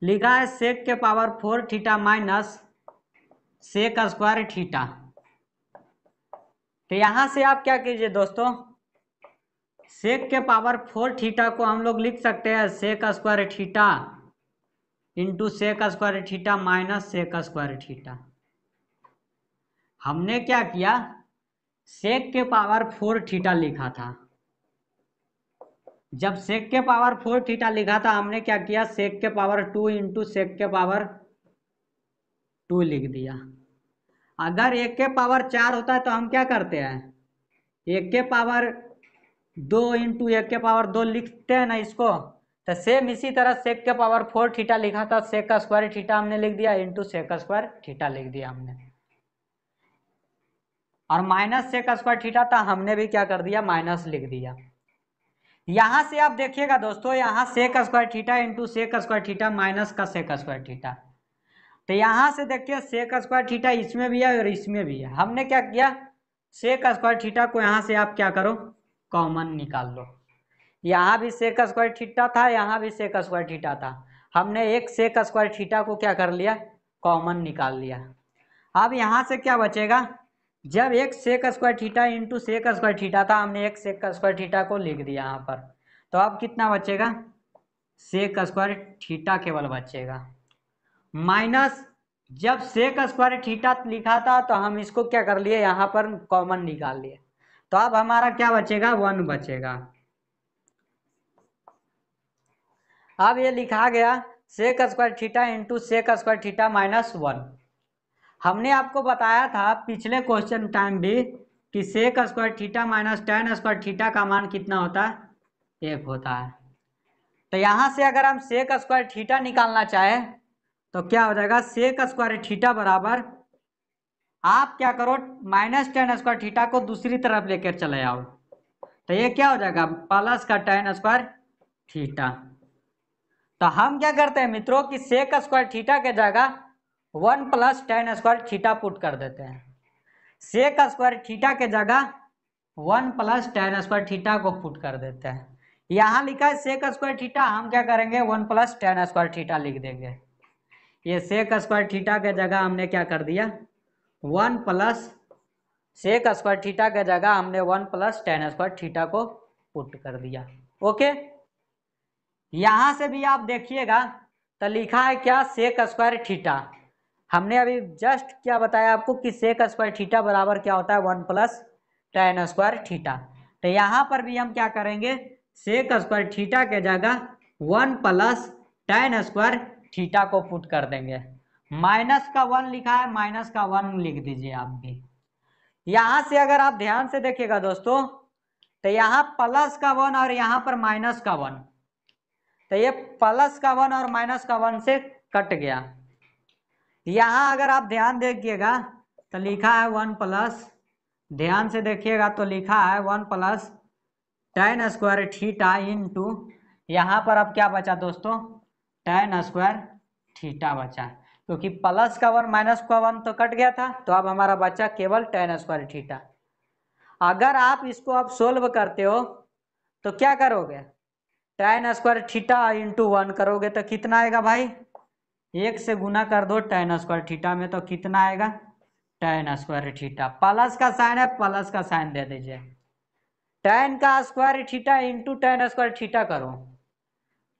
लिखा है सेक के power 4 theta minus sec square theta. तो यहाँ से आप क्या कीजिए दोस्तों, सेक के पावर 4 थीटा को हम लोग लिख सकते हैं sec square theta into sec square theta minus sec square theta. हमने क्या किया, सेक के पावर 4 थीटा लिखा था। जब सेक के पावर 4 थीटा लिखा था हमने क्या किया, सेक के पावर 2 इंटू सेक के पावर 2 लिख दिया। अगर 1 के पावर 4 होता है तो हम क्या करते हैं, 1 के पावर 2 इंटू 1 के पावर 2 लिखते हैं ना इसको। तो सेम इसी तरह सेक के पावर 4 थीटा लिखा था, सेक का स्क्वायर थीटा हमने लिख दिया इंटू सेक का स्क्वायर थीटा लिख दिया हमने, और माइनस सेक स्क्वायर थीटा था हमने भी क्या कर दिया माइनस लिख दिया। यहाँ से आप देखिएगा दोस्तों, यहाँ sec square theta into sec square theta minus का सेक स्क्वायर थीटा। तो यहाँ से देखिए सेक स्क्वायर थीटा इसमें भी है और इसमें भी है। हमने क्या किया, सेक स्क्वायर थीटा को यहाँ से आप क्या करो, कॉमन निकाल लो। यहाँ भी सेक स्क्वायर थीटा था, यहाँ भी सेक स्क्वायर थीटा था। हमने एक सेक स्क्वायर थीटा को क्या कर लिया, कॉमन निकाल लिया। अब यहाँ से क्या बचेगा, जब एक sec square theta into sec square theta था, हमने एक सेक स्क्वायर थीटा को लिख दिया यहाँ पर। तो अब कितना बचेगा, सेक स्क्वायर थीटा केवल बचेगा, माइनस जब सेक स्क्वायर थीटा लिखा था तो हम इसको क्या कर लिए, यहाँ पर कॉमन निकाल लिए। तो अब हमारा क्या बचेगा, 1 बचेगा। अब ये लिखा गया sec square theta into sec square theta minus 1। हमने आपको बताया था पिछले क्वेश्चन टाइम भी कि sec square theta minus tan square theta का मान कितना होता है, 1 होता है। तो यहाँ से अगर हम सेक स्क्वायर थीटा निकालना चाहें तो क्या हो जाएगा, सेक स्क्वायर थीटा बराबर, आप क्या करो माइनस tan स्क्वायर थीटा को दूसरी तरफ लेकर चले आओ, तो ये क्या हो जाएगा, प्लस का tan स्क्वायर थीटा। तो हम क्या करते हैं मित्रों कि सेक स्क्वायर थीटा के जगह 1 plus tan square theta put कर देते हैं। सेक स्क्वायर थीटा के जगह 1 प्लस tan स्क्वायर थीटा को पुट कर देते हैं। यहाँ लिखा है सेक स्क्वायर थीटा, हम क्या करेंगे 1 प्लस tan स्क्वायर थीटा लिख देंगे। ये सेक स्क्वायर थीटा के जगह हमने क्या कर दिया, 1 प्लस सेक स्क्वायर थीटा के जगह हमने 1 प्लस tan स्क्वायर थीटा को पुट कर दिया। ओके, यहाँ से भी आप देखिएगा तो लिखा है क्या, सेक स्क्वायर थीटा। हमने अभी जस्ट क्या बताया आपको कि सेक स्क्वायर थीटा बराबर क्या होता है, 1 प्लस tan स्क्वायर थीटा। तो यहाँ पर भी हम क्या करेंगे, सेक स्क्वायर थीटा के जगह 1 प्लस tan स्क्वायर थीटा को पुट कर देंगे। माइनस का 1 लिखा है, माइनस का 1 लिख दीजिए आप भी। यहाँ से अगर आप ध्यान से देखिएगा दोस्तों, तो यहाँ प्लस का 1 और यहाँ पर माइनस का 1, तो ये प्लस का 1 और माइनस का 1 से कट गया। यहाँ अगर आप ध्यान देखिएगा तो लिखा है 1 प्लस, ध्यान से देखिएगा तो लिखा है 1 plus tan square theta into, यहाँ पर अब क्या बचा दोस्तों, tan स्क्वायर थीटा बचा, क्योंकि प्लस का 1 माइनस का 1 तो कट गया था, तो अब हमारा बचा केवल tan स्क्वायर थीटा। अगर आप इसको अब सोल्व करते हो तो क्या करोगे, tan स्क्वायर थीटा इंटू 1 करोगे तो कितना आएगा भाई, 1 से गुना कर दो tan स्क्वायर थीटा में, तो कितना आएगा, tan स्क्वायर थीटा। प्लस का साइन है, प्लस का साइन दे दीजिए। tan का square theta into tan square theta करो,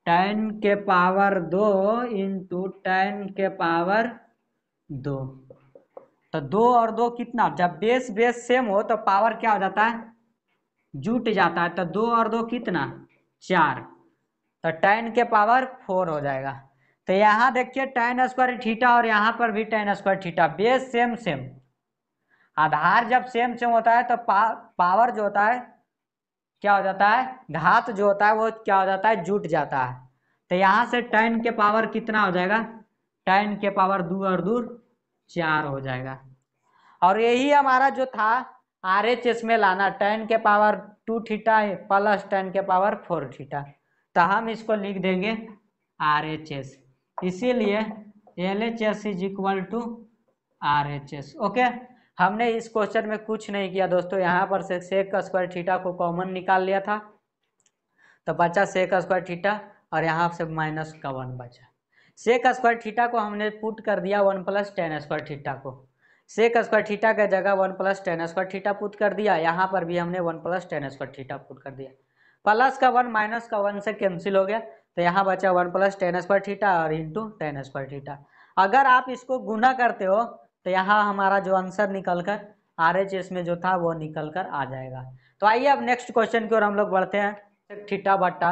tan के पावर 2 इंटू tan के पावर 2, तो 2 और 2 कितना, जब बेस बेस सेम हो तो पावर क्या हो जाता है, जुट जाता है। तो 2 और 2 कितना, 4, तो tan के पावर 4 हो जाएगा। तो यहाँ देखिए tan स्क्वायर थीटा और यहाँ पर भी tan square theta, base same same, आधार जब सेम सेम होता है तो पावर जो होता है क्या हो जाता है, घात जो होता है वो क्या हो जाता है, जुट जाता है। तो यहाँ से tan के पावर कितना हो जाएगा, tan के पावर 2 और 2 4 हो जाएगा। और यही हमारा जो था RHS में लाना, tan के पावर 2 थीटा प्लस tan के पावर 4 थीटा, तो हम इसको लिख देंगे RHS, इसीलिए LHS is equal to RHS। Okay, हमने इस क्वेश्चन में कुछ नहीं किया दोस्तों, यहाँ पर से सेक स्क्वायर थीटा को कॉमन निकाल लिया था, तो बचा सेक स्क्वायर थीटा और यहाँ से माइनस का 1 बचा। सेक स्क्वायर थीटा को हमने पुट कर दिया 1 प्लस tan स्क्वायर थीटा को, सेक स्क्वायर थीटा के जगह 1 plus tan square theta put कर दिया, यहाँ पर भी हमने 1 plus tan square theta put कर दिया। प्लस का 1 माइनस का 1 से कैंसिल हो गया, तो यहाँ बचा 1 प्लस tan स्क्वायर थीटा और इंटू tan स्क्वायर थीटा। अगर आप इसको गुना करते हो तो यहाँ हमारा जो आंसर निकल कर RHS में जो था वो निकल कर आ जाएगा। तो आइए अब नेक्स्ट क्वेश्चन की ओर हम लोग बढ़ते हैं। थीटा बटा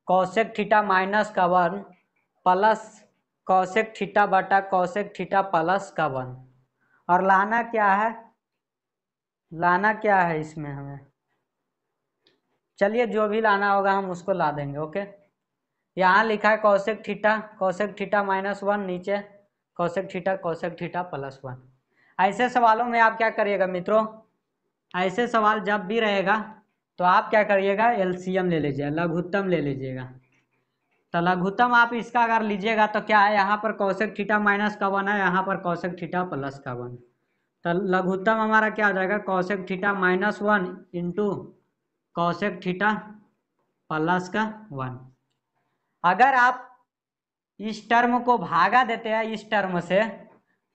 कॉसेक थीटा माइनस का 1 प्लस कॉसेक थीटा बटा कॉसेक थीटा प्लस का 1, और लाना क्या है, लाना क्या है इसमें हमें, चलिए जो भी लाना होगा हम उसको ला देंगे। ओके, यहाँ लिखा है कॉसेक थीटा माइनस 1, नीचे कॉसेक थीटा प्लस 1। ऐसे सवालों में आप क्या करिएगा मित्रों, ऐसे सवाल जब भी रहेगा तो आप क्या करिएगा, एलसीएम ले लीजिए, लघुत्तम ले लीजिएगा। तो लघुत्तम आप इसका अगर लीजिएगा तो क्या है, यहाँ पर कौशिक थीटा माइनस का 1 है, यहाँ पर कौशिक थीटा प्लस का 1। तो लघुत्तम हमारा क्या हो जाएगा, Kaushik theta -1 into Kaushik theta plus का 1। अगर आप इस टर्म को भागा देते हैं इस टर्म से,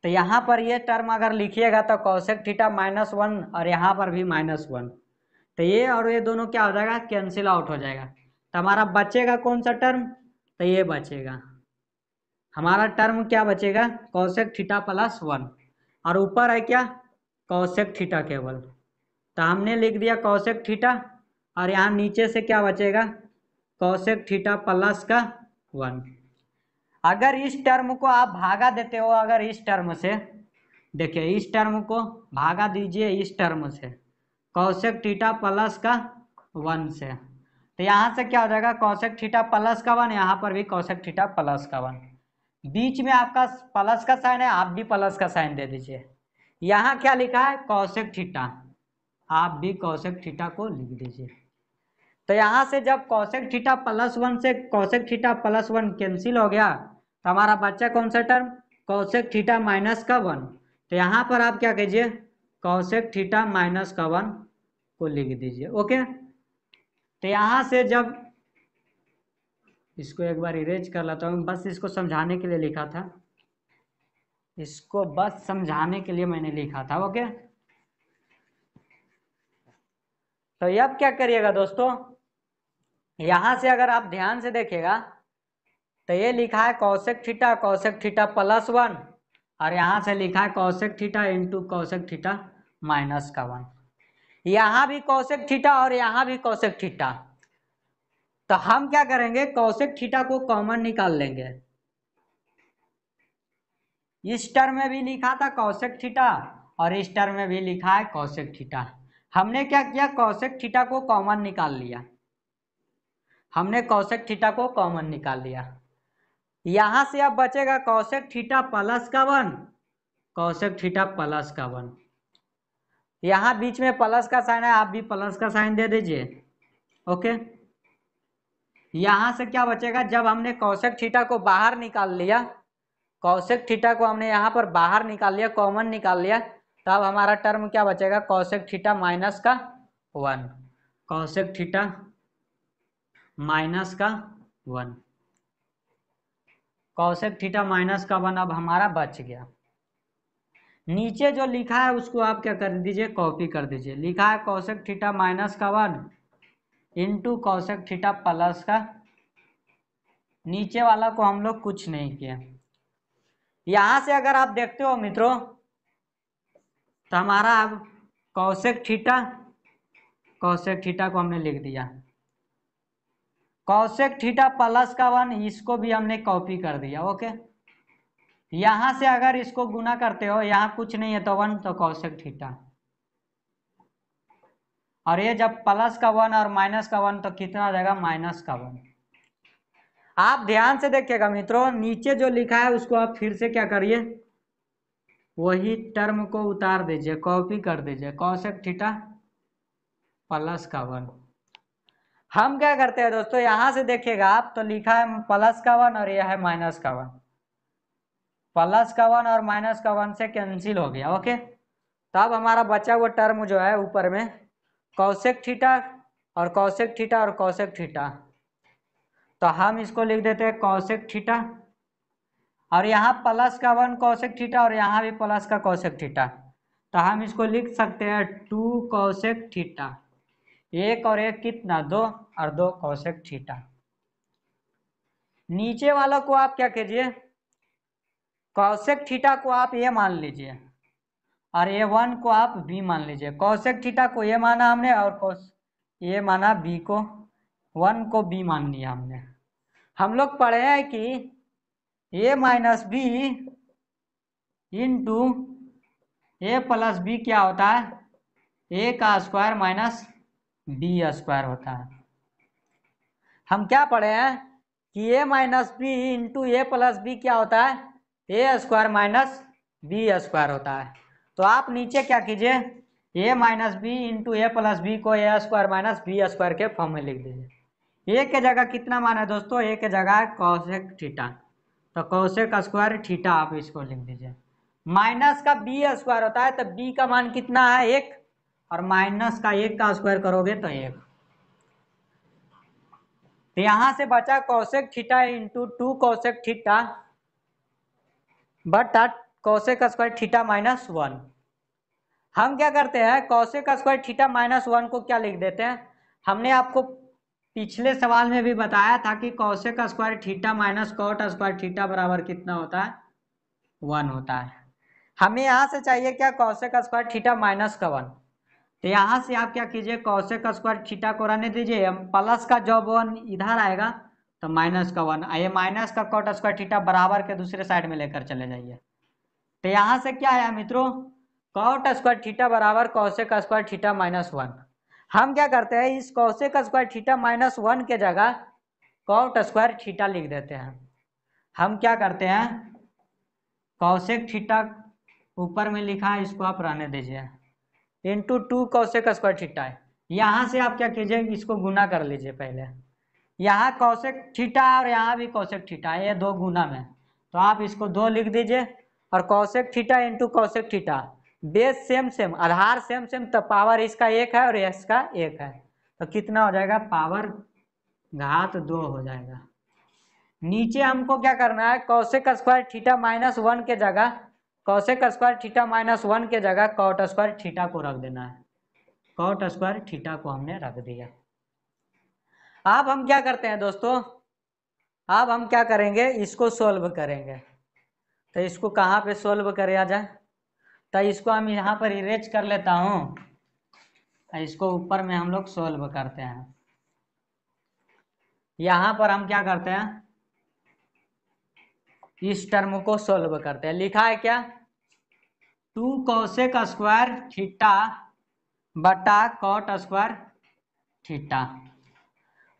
तो यहाँ पर ये टर्म अगर लिखिएगा तो कौशिक थीटा -1 और यहाँ पर भी -1, तो ये और ये दोनों क्या हो जाएगा, कैंसिल आउट हो जाएगा। तो हमारा बचेगा कौन सा टर्म, तो ये बचेगा हमारा टर्म, क्या बचेगा, कौशिक थीटा +1, और ऊपर है क्या, कौशिक थीटा केवल। तो हमने लिख दिया कौशिक थीटा, और यहाँ नीचे से क्या बचेगा, कौशिक थीटा प्लस का 1। अगर इस टर्म को आप भागा देते हो, अगर इस टर्म से देखिए, इस टर्म को भागा दीजिए इस टर्म से, कौशिक थीटा प्लस का 1 से, तो यहाँ से क्या हो जाएगा, कौशिक थीटा प्लस का 1, यहाँ पर भी कौशिक थीटा प्लस का 1। बीच में आपका प्लस का साइन है, आप भी प्लस का साइन दे दीजिए। यहाँ क्या लिखा है, कौशिक थीटा, आप भी कौशिक थीटा को लिख दीजिए। तो यहाँ से जब कौशिक थीटा +1 से कौशिक थीटा +1 कैंसिल हो गया, तो हमारा बच्चा कौन सा टर्म, कौशिक थीटा माइनस का 1। तो यहाँ पर आप क्या कीजिए, कौशिक थीटा माइनस का 1 को लिख दीजिए। ओके, तो यहाँ से जब इसको एक बार इरेज कर लेता हूँ, बस इसको समझाने के लिए लिखा था, इसको बस समझाने के लिए मैंने लिखा था। ओके, तो अब क्या करिएगा दोस्तों, यहाँ से अगर आप ध्यान से देखिएगा तो ये लिखा है कौशिक थीटा +1, और यहाँ से लिखा है Kaushik theta into Kaushik theta minus का 1। यहाँ भी कौशिक थीटा और यहाँ भी कौशिक थीटा। तो हम क्या करेंगे, कौशिक थीटा को कॉमन निकाल लेंगे। इस टर्म में भी लिखा था कौशिक थीटा और इस टर्म में भी लिखा है कौशिक थीटा। हमने क्या किया, कौशिक थीटा को कॉमन निकाल लिया, हमने कौशिक थीटा को कॉमन निकाल लिया। यहां से अब बचेगा कौशिक थीटा प्लस का 1, कौशिक थीटा प्लस का 1। यहाँ बीच में प्लस का साइन है, आप भी प्लस का साइन दे दीजिए। ओके, यहां से क्या बचेगा, जब हमने कौशिक थीटा को बाहर निकाल लिया, कौशिक थीटा को हमने यहाँ पर बाहर निकाल लिया, कॉमन निकाल लिया, तब हमारा टर्म क्या बचेगा, कौशिक थीटा माइनस का 1, कौशिक थीटा माइनस का 1, कौशिक थीटा माइनस का 1 अब हमारा बच गया। नीचे जो लिखा है उसको आप क्या कर दीजिए, कॉपी कर दीजिए। लिखा है कौशिक थीटा माइनस का 1 इंटू कौशिक थीटा प्लस का, नीचे वाला को हम लोग कुछ नहीं किया। यहां से अगर आप देखते हो मित्रों, तो हमारा अब कौशिक थीटा को हमने लिख दिया, कौशिक थीटा प्लस का 1, इसको भी हमने कॉपी कर दिया। ओके, यहां से अगर इसको गुना करते हो, यहाँ कुछ नहीं है तो 1, तो कौशिक थीटा, और ये जब प्लस का 1 और माइनस का 1 तो कितना हो जाएगा, माइनस का 1। आप ध्यान से देखिएगा मित्रों, नीचे जो लिखा है उसको आप फिर से क्या करिए, वही टर्म को उतार दीजिए, कॉपी कर दीजिए, कौशिक थीटा प्लस का 1। हम क्या करते हैं दोस्तों, यहां से देखिएगा आप, तो लिखा है प्लस का 1 और यह है माइनस का 1, प्लस का 1 और माइनस का 1 से कैंसिल हो गया। ओके, तब हमारा बचा हुआ टर्म जो है ऊपर में, कौशिक थीटा और कौशिक थीटा और कौशिक थीटा, तो हम इसको लिख देते हैं कौशिक थीटा, और यहाँ प्लस का 1 कौशिक थीटा और यहाँ भी प्लस का कौशिक थीटा, तो हम इसको लिख सकते हैं 2 कौशिक थीटा, 1 और 1 कितना, 2, और 2 कौशिक थीटा। नीचे वाला को आप क्या कीजिए, कौशिक थीटा को आप ये मान लीजिए और ये 1 को आप बी मान लीजिए। कौशिक थीटा को ये माना हमने और ये माना बी को, 1 को बी मान लिया हमने। हम लोग पढ़े हैं कि ए minus B into A plus B क्या होता है, ए का स्क्वायर माइनस बी स्क्वायर होता है। हम क्या पढ़े हैं कि ए minus B into A plus B क्या होता है, A square minus B square होता है। तो आप नीचे क्या कीजिए, ए minus B into A plus B को ए स्क्वायर माइनस बी स्क्वायर के फॉर्म में लिख दीजिए। ए के जगह कितना मान है दोस्तों, ए के जगह है कॉसेक थीटा, तो कॉसेक स्क्वायर थीटा आप इसको लिख दीजिए। माइनस का बी स्क्वायर होता है, तो बी का मान कितना है 1, और माइनस का 1 का स्क्वायर करोगे तो 1। तो यहां से बचा cosec theta into 2 cosec theta बटा कॉसेक स्क्वायर थीटा माइनस 1। हम क्या करते हैं, कॉसेक स्क्वायर थीटा माइनस 1 को क्या लिख देते हैं, हमने आपको पिछले सवाल में भी बताया था कि cosec square theta minus cot square theta बराबर कितना होता है, 1 होता है। हमें यहाँ से चाहिए क्या, कॉसेक स्क्वायर थीटा माइनस का 1। तो यहाँ से आप क्या कीजिए, कॉसेक स्क्वायर थीटा को रहने दीजिए, प्लस का जब 1 इधर आएगा तो माइनस का 1, ये माइनस का कॉट स्क्वायर थीटा बराबर के दूसरे साइड में लेकर चले जाइए। तो यहाँ से क्या आया मित्रों, कॉट स्क्वायर थीटा बराबर कॉसेक स्क्वायर थीटा माइनस 1। हम क्या करते हैं, इस कॉसेक स्क्वायर थीटा माइनस 1 के जगह कॉट स्क्वायर थीटा लिख देते हैं। हम क्या करते हैं, कॉसेक थीटा ऊपर में लिखा है, इसको आप रहने दीजिए, इंटू 2 कॉसेक स्क्वायर थीटा है। यहाँ से आप क्या कीजिए, इसको गुना कर लीजिए पहले, यहाँ कॉसेक थीटा और यहाँ भी कॉसेक थीटा है, ये 2 गुना में, तो आप इसको 2 लिख दीजिए, और cosec theta into cosec theta, base same same, आधार सेम सेम, तो पावर इसका 1 है और इसका 1 है, तो कितना हो जाएगा, पावर घात 2 हो जाएगा। नीचे हमको क्या करना है, कॉसेक स्क्वायर थीटा माइनस 1 के जगह कॉसेक स्क्वायर थीटा माइनस 1 के जगह कॉट स्क्वायर थीटा को रख देना है। कॉट स्क्वायर थीटा को हमने रख दिया। अब हम क्या करते हैं दोस्तों, अब हम क्या करेंगे, इसको सोल्व करेंगे। तो इसको कहाँ पे सोल्व किया जाए, तो इसको हम यहाँ पर इरेज कर लेता हूँ, इसको ऊपर में हम लोग सोल्व करते हैं। यहाँ पर हम क्या करते हैं, इस टर्म को सोल्व करते हैं। लिखा है क्या, 2 कॉसेक स्क्वायर थीटा बटा कॉट स्क्वायर थीटा,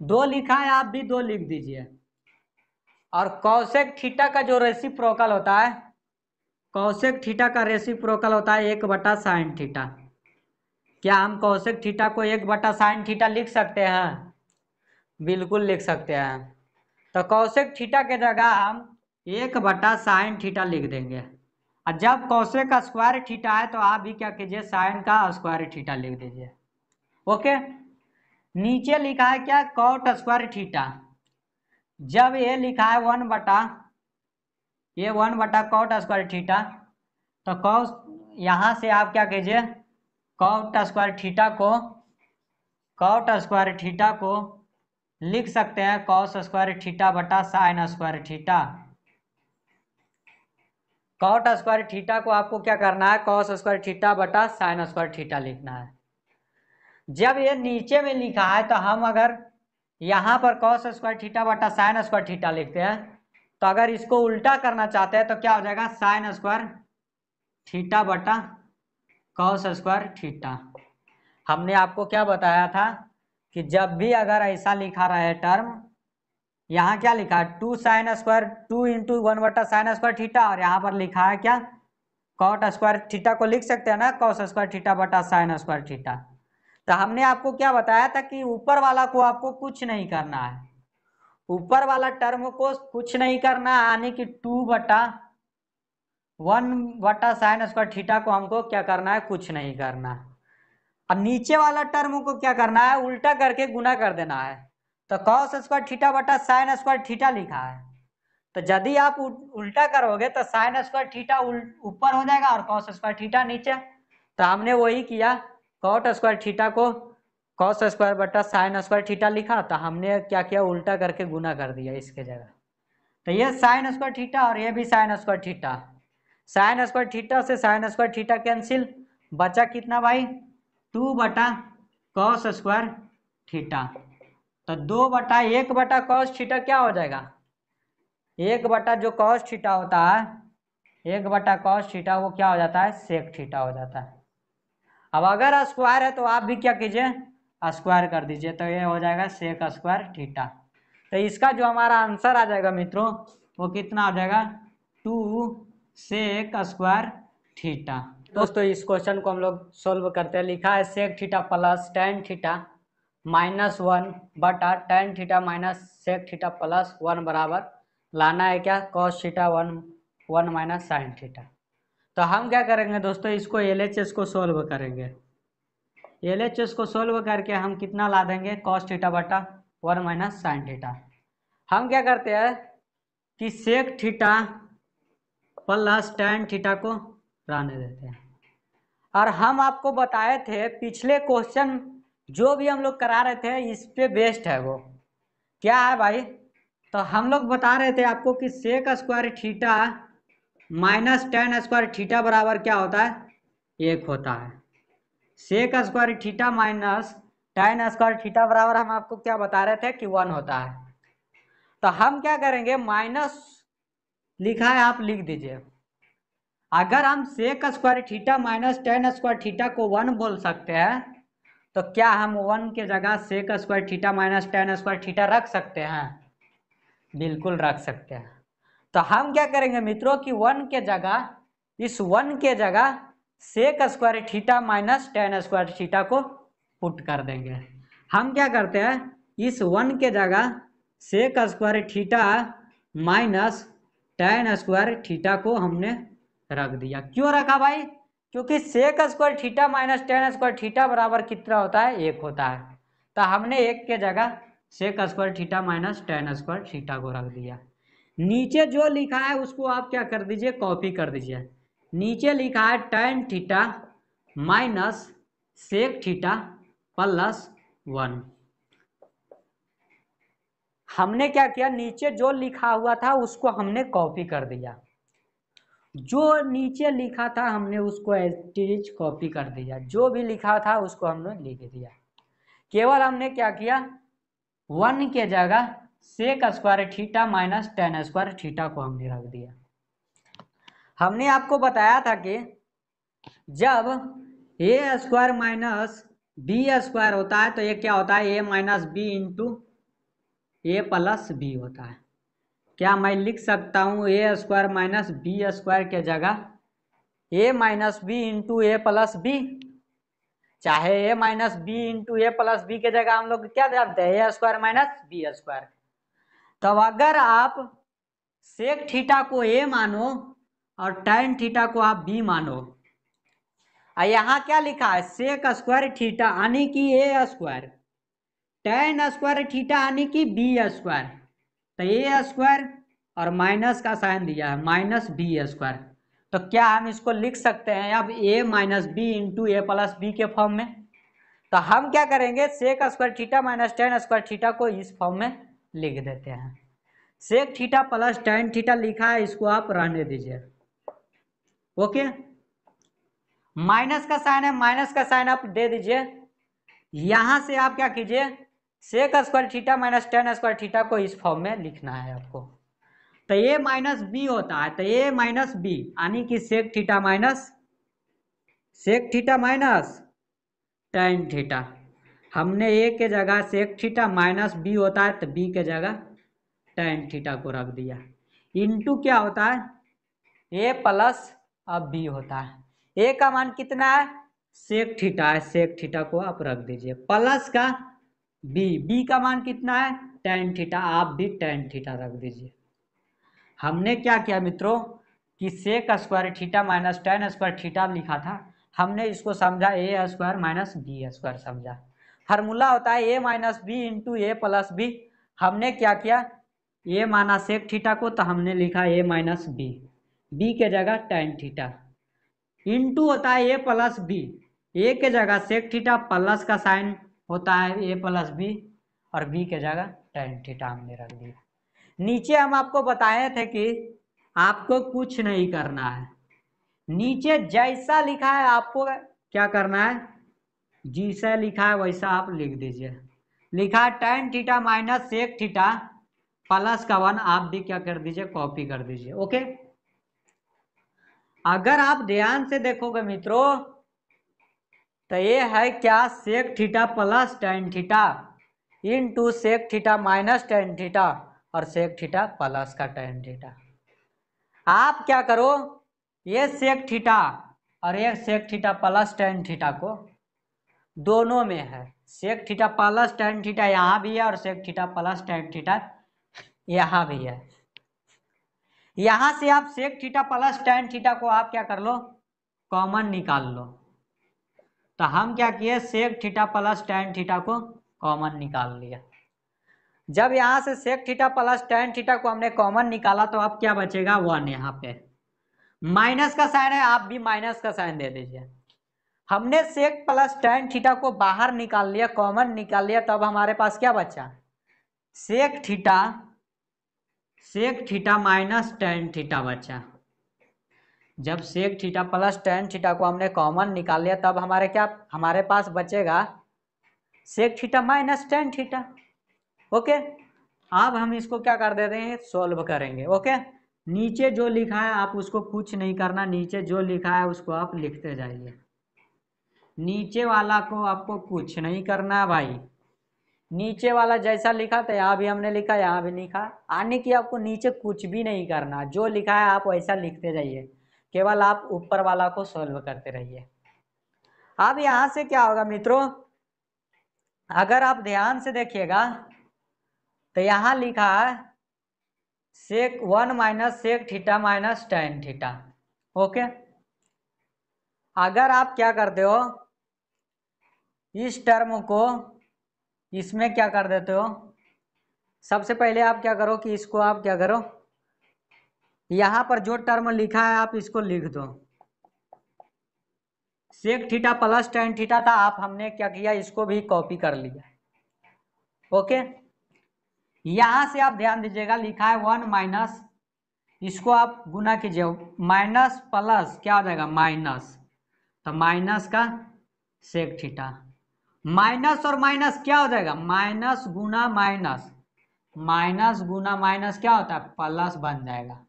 2 लिखा है, आप भी 2 लिख दीजिए। और कॉसेक थीटा का जो रेसिप्रोकल होता है, कॉसेक थीटा का रेसिप्रोकल होता है 1 बटा साइन थीटा। क्या हम कॉसेक थीटा को 1 बटा साइन थीटा लिख सकते हैं, बिल्कुल लिख सकते हैं। तो कॉसेक थीटा के जगह हम 1 बटा साइन थीटा लिख देंगे, और जब कॉसेक का स्क्वायर थीटा है तो आप भी क्या कीजिए, साइन का स्क्वायर थीटा लिख दीजिए। ओके, नीचे लिखा है क्या, कॉट स्क्वायर थीटा, जब ये लिखा है 1 बटा कॉट स्क्वायर थीटा, तो कॉस यहाँ से आप क्या कीजिए, कॉट स्क्वायर थीटा को लिख सकते हैं कॉस स्क्वायर थीटा बटा sine square theta. Cot square theta को आपको क्या करना है, कॉस स्क्वायर थीटा बटा साइन स्क्वायर थीटा लिखना है। जब ये नीचे में लिखा है तो हम अगर यहाँ पर कॉस स्क्वायर थीटा बटा साइन स्क्वायर थीटा लिखते हैं, तो अगर इसको उल्टा करना चाहते हैं तो क्या हो जाएगा, साइन स्क्वायर थीटा बटा कॉस स्क्वायर थीटा। हमने आपको क्या बताया था कि जब भी अगर ऐसा लिखा रहे टर्म, यहाँ क्या लिखा है, 2 साइन स्क्वायर 2 इंटू 1 बटा साइन स्क्वायर थीटा, और यहाँ पर लिखा है क्या, कॉट स्क्वायर थीटा को लिख सकते हैं ना, कॉस स्क्वायर थीटा बटा साइन स्क्वायर थीटा। तो हमने आपको क्या बताया था कि ऊपर वाला को आपको कुछ नहीं करना है, ऊपर वाला टर्म को कुछ नहीं करना है, यानी कि 2 बटा 1 बटा साइन स्क्वायर थीटा को हमको क्या करना है, कुछ नहीं करना है। अब नीचे वाला टर्म को क्या करना है, उल्टा करके गुना कर देना है। तो कॉस स्क्वायर थीटा बटा साइन स्क्वायर थीटा लिखा है, तो यदि आप उल्टा करोगे तो साइन स्क्वायर थीटा ऊपर हो जाएगा और कॉस स्क्वायर थीटा नीचे। तो हमने वही किया, कॉट स्क्वायर थीटा को कॉस स्क्वायर बटा साइन स्क्वायर थीटा लिखा, तो हमने क्या किया, उल्टा करके गुना कर दिया इसके जगह। तो ये साइन स्क्वायर थीटा और ये भी sign square theta, sign square theta से साइन स्क्वायर थीटा कैंसिल, बचा कितना भाई, 2 बटा कॉस स्क्वायर थीटा। तो 2 बटा 1 बटा कॉस थीटा क्या हो जाएगा, 1 बटा जो कॉस थीटा होता है, 1 बटा कॉस थीटा वो क्या हो जाता है, सेक थीटा हो जाता है। अब अगर स्क्वायर है तो आप भी क्या कीजिए, स्क्वायर कर दीजिए, तो ये हो जाएगा सेक स्क्वायर थीटा। तो इसका जो हमारा आंसर आ जाएगा मित्रों, वो कितना हो जाएगा, 2 सेक स्क्वायर थीटा। दोस्तों इस क्वेश्चन को हम लोग सोल्व करते हैं। लिखा है sec theta plus tan theta minus one बटा tan theta minus sec theta plus one बराबर लाना है क्या cos theta one one minus sine theta. तो हम क्या करेंगे दोस्तों, इसको LHS को सोल्व करेंगे। LHS को सोल्व करके हम कितना ला देंगे कॉस थीटा बटा वन माइनस साइन थीटा। हम क्या करते हैं कि sec theta plus tan theta को रहने देते हैं। और हम आपको बताए थे पिछले क्वेश्चन जो भी हम लोग करा रहे थे इस पे बेस्ड है। वो क्या है भाई, तो हम लोग बता रहे थे आपको कि sec square theta minus tan square theta बराबर क्या होता है, एक होता है। Sec square theta minus tan square theta बराबर हम आपको क्या बता रहे थे कि वन होता है। तो हम क्या करेंगे, माइनस लिखा है आप लिख दीजिए। अगर हम sec square theta minus tan square theta को वन बोल सकते हैं तो क्या हम वन के जगह sec square theta minus tan square theta रख सकते हैं? बिल्कुल रख सकते हैं। तो हम क्या करेंगे मित्रों कि वन के जगह, इस वन के जगह sec square theta minus tan square theta को पुट कर देंगे। हम क्या करते हैं, इस वन के जगह sec square theta minus tan square theta को हमने रख दिया। क्यों रखा भाई, क्योंकि sec square theta minus tan square theta बराबर कितना होता है, एक होता है। तो हमने एक के जगह sec square theta minus tan square theta को रख दिया। नीचे जो लिखा है उसको आप क्या कर दीजिए, कॉपी कर दीजिए। नीचे लिखा है tan theta minus sec theta plus one. हमने क्या किया, नीचे जो लिखा हुआ था उसको हमने कॉपी कर दिया। जो नीचे लिखा था हमने उसको एज कॉपी कर दिया। जो भी लिखा था उसको हमने लिख दिया। केवल हमने क्या किया, वन के जगह sec square theta minus tan square theta को हमने रख दिया। हमने आपको बताया था कि जब ए स्क्वायर माइनस बी स्क्वायर होता है तो ये क्या होता है, A minus B into A plus B होता है। क्या मैं लिख सकता हूँ ए स्क्वायर माइनस बी स्क्वायर के जगह ए minus B into A plus B? चाहे ए minus B into A plus B के जगह हम लोग क्या जानते हैं, ए स्क्वायर माइनस बी स्क्वायर। तब अगर आप सेक थीटा को ए मानो और टेन थीटा को आप बी मानो, यहाँ क्या लिखा है, सेक स्क्वायर थीटा यानी कि ए स्क्वायर, टेन स्क्वायर थीटा यानी कि बी स्क्वायर। तो ए स्क्वायर और माइनस का साइन दिया है माइनस बी स्क्वायर। तो क्या हम इसको लिख सकते हैं अब A minus B into A plus B के फॉर्म में? तो हम क्या करेंगे, sec square theta minus tan square theta को इस फॉर्म में लिख देते हैं। Sec theta plus tan theta लिखा है, इसको आप रहने दीजिए। ओके, माइनस का साइन है, माइनस का साइन आप दे दीजिए। यहां से आप क्या कीजिए, sec square theta minus tan square theta को इस फॉर्म में लिखना है आपको। तो ए माइनस बी होता है, तो ए माइनस बी यानी कि sec theta minus tan theta. हमने ए के जगह सेक थीटा माइनस बी होता है तो बी के जगह टेन थीटा को रख दिया। इंटू क्या होता है, ए प्लस अब बी होता है। ए का मान कितना है, सेक थीटा है, सेक थीटा को आप रख दीजिए। प्लस का बी का मान कितना है, टेन थीटा, आप भी टेन थीटा रख दीजिए। हमने क्या किया मित्रों कि sec square theta minus tan square theta लिखा था, हमने इसको समझा A square minus B square समझा। फार्मूला होता है A minus B into A plus B. हमने क्या किया, ए माना सेक थीटा को तो हमने लिखा ए माइनस बी, बी के जगह टेन थीटा, इंटू होता है ए प्लस बी, ए के जगह सेक थीटा प्लस का साइन होता है ए प्लस बी और बी के जगह टेन थीटा हमने रख दिया। नीचे हम आपको बताए थे कि आपको कुछ नहीं करना है, नीचे जैसा लिखा है आपको क्या करना है, जैसा लिखा है वैसा आप लिख दीजिए। लिखा है tan theta minus sec theta plus का वन, आप भी क्या कर दीजिए, कॉपी कर दीजिए। ओके, अगर आप ध्यान से देखोगे मित्रों तो ये है क्या, sec theta plus tan theta into sec theta minus tan theta और सेक थीटा प्लस का टेन थीटा। आप क्या करो, ये सेक थीटा और एक sec theta plus tan theta को दोनों में है। Sec theta plus tan theta यहाँ भी है और sec theta plus tan theta यहाँ भी है। यहाँ से आप sec theta plus tan theta को आप क्या कर लो, कॉमन निकाल लो। तो हम क्या किए, sec theta plus tan theta को कॉमन निकाल लिया। जब यहाँ से sec theta plus tan theta को हमने कॉमन निकाला तो अब क्या बचेगा, 1। यहाँ पे माइनस का साइन है, आप भी माइनस का साइन दे दीजिए। हमने सेक प्लस टेन थीटा को बाहर निकाल लिया, कॉमन निकाल लिया, तब हमारे पास क्या बचा, sec theta minus tan theta बचा। जब sec theta plus tan theta को हमने कॉमन निकाल लिया तब हमारे पास बचेगा sec theta minus tan theta. Okay, अब हम इसको क्या कर देते हैं, सोल्व करेंगे। ओके, नीचे जो लिखा है आप उसको कुछ नहीं करना, नीचे जो लिखा है उसको आप लिखते जाइए। नीचे वाला को आपको कुछ नहीं करना भाई, नीचे वाला जैसा लिखा था यहाँ भी हमने लिखा, यहाँ भी लिखा, आने की आपको नीचे कुछ भी नहीं करना, जो लिखा है आप वैसा लिखते जाइए, केवल आप ऊपर वाला को सॉल्व करते रहिए। अब यहाँ से क्या होगा मित्रों, अगर आप ध्यान से देखिएगा तो यहाँ लिखा है sec 1 minus sec theta minus tan theta. Okay, अगर आप क्या करते हो, इस टर्म को इसमें क्या कर देते हो, सबसे पहले आप क्या करो कि इसको आप क्या करो, यहाँ पर जो टर्म लिखा है आप इसको लिख दो। Sec theta plus tan theta था, आप हमने क्या किया, इसको भी कॉपी कर लिया। ओके, यहां से आप ध्यान दीजिएगा, लिखा है 1 माइनस, इसको आप गुना कीजिए, माइनस प्लस क्या हो जाएगा माइनस, तो माइनस का सेक थीटा, माइनस और माइनस क्या हो जाएगा, माइनस गुना माइनस, माइनस गुना माइनस क्या होता है, प्लस बन जाएगा,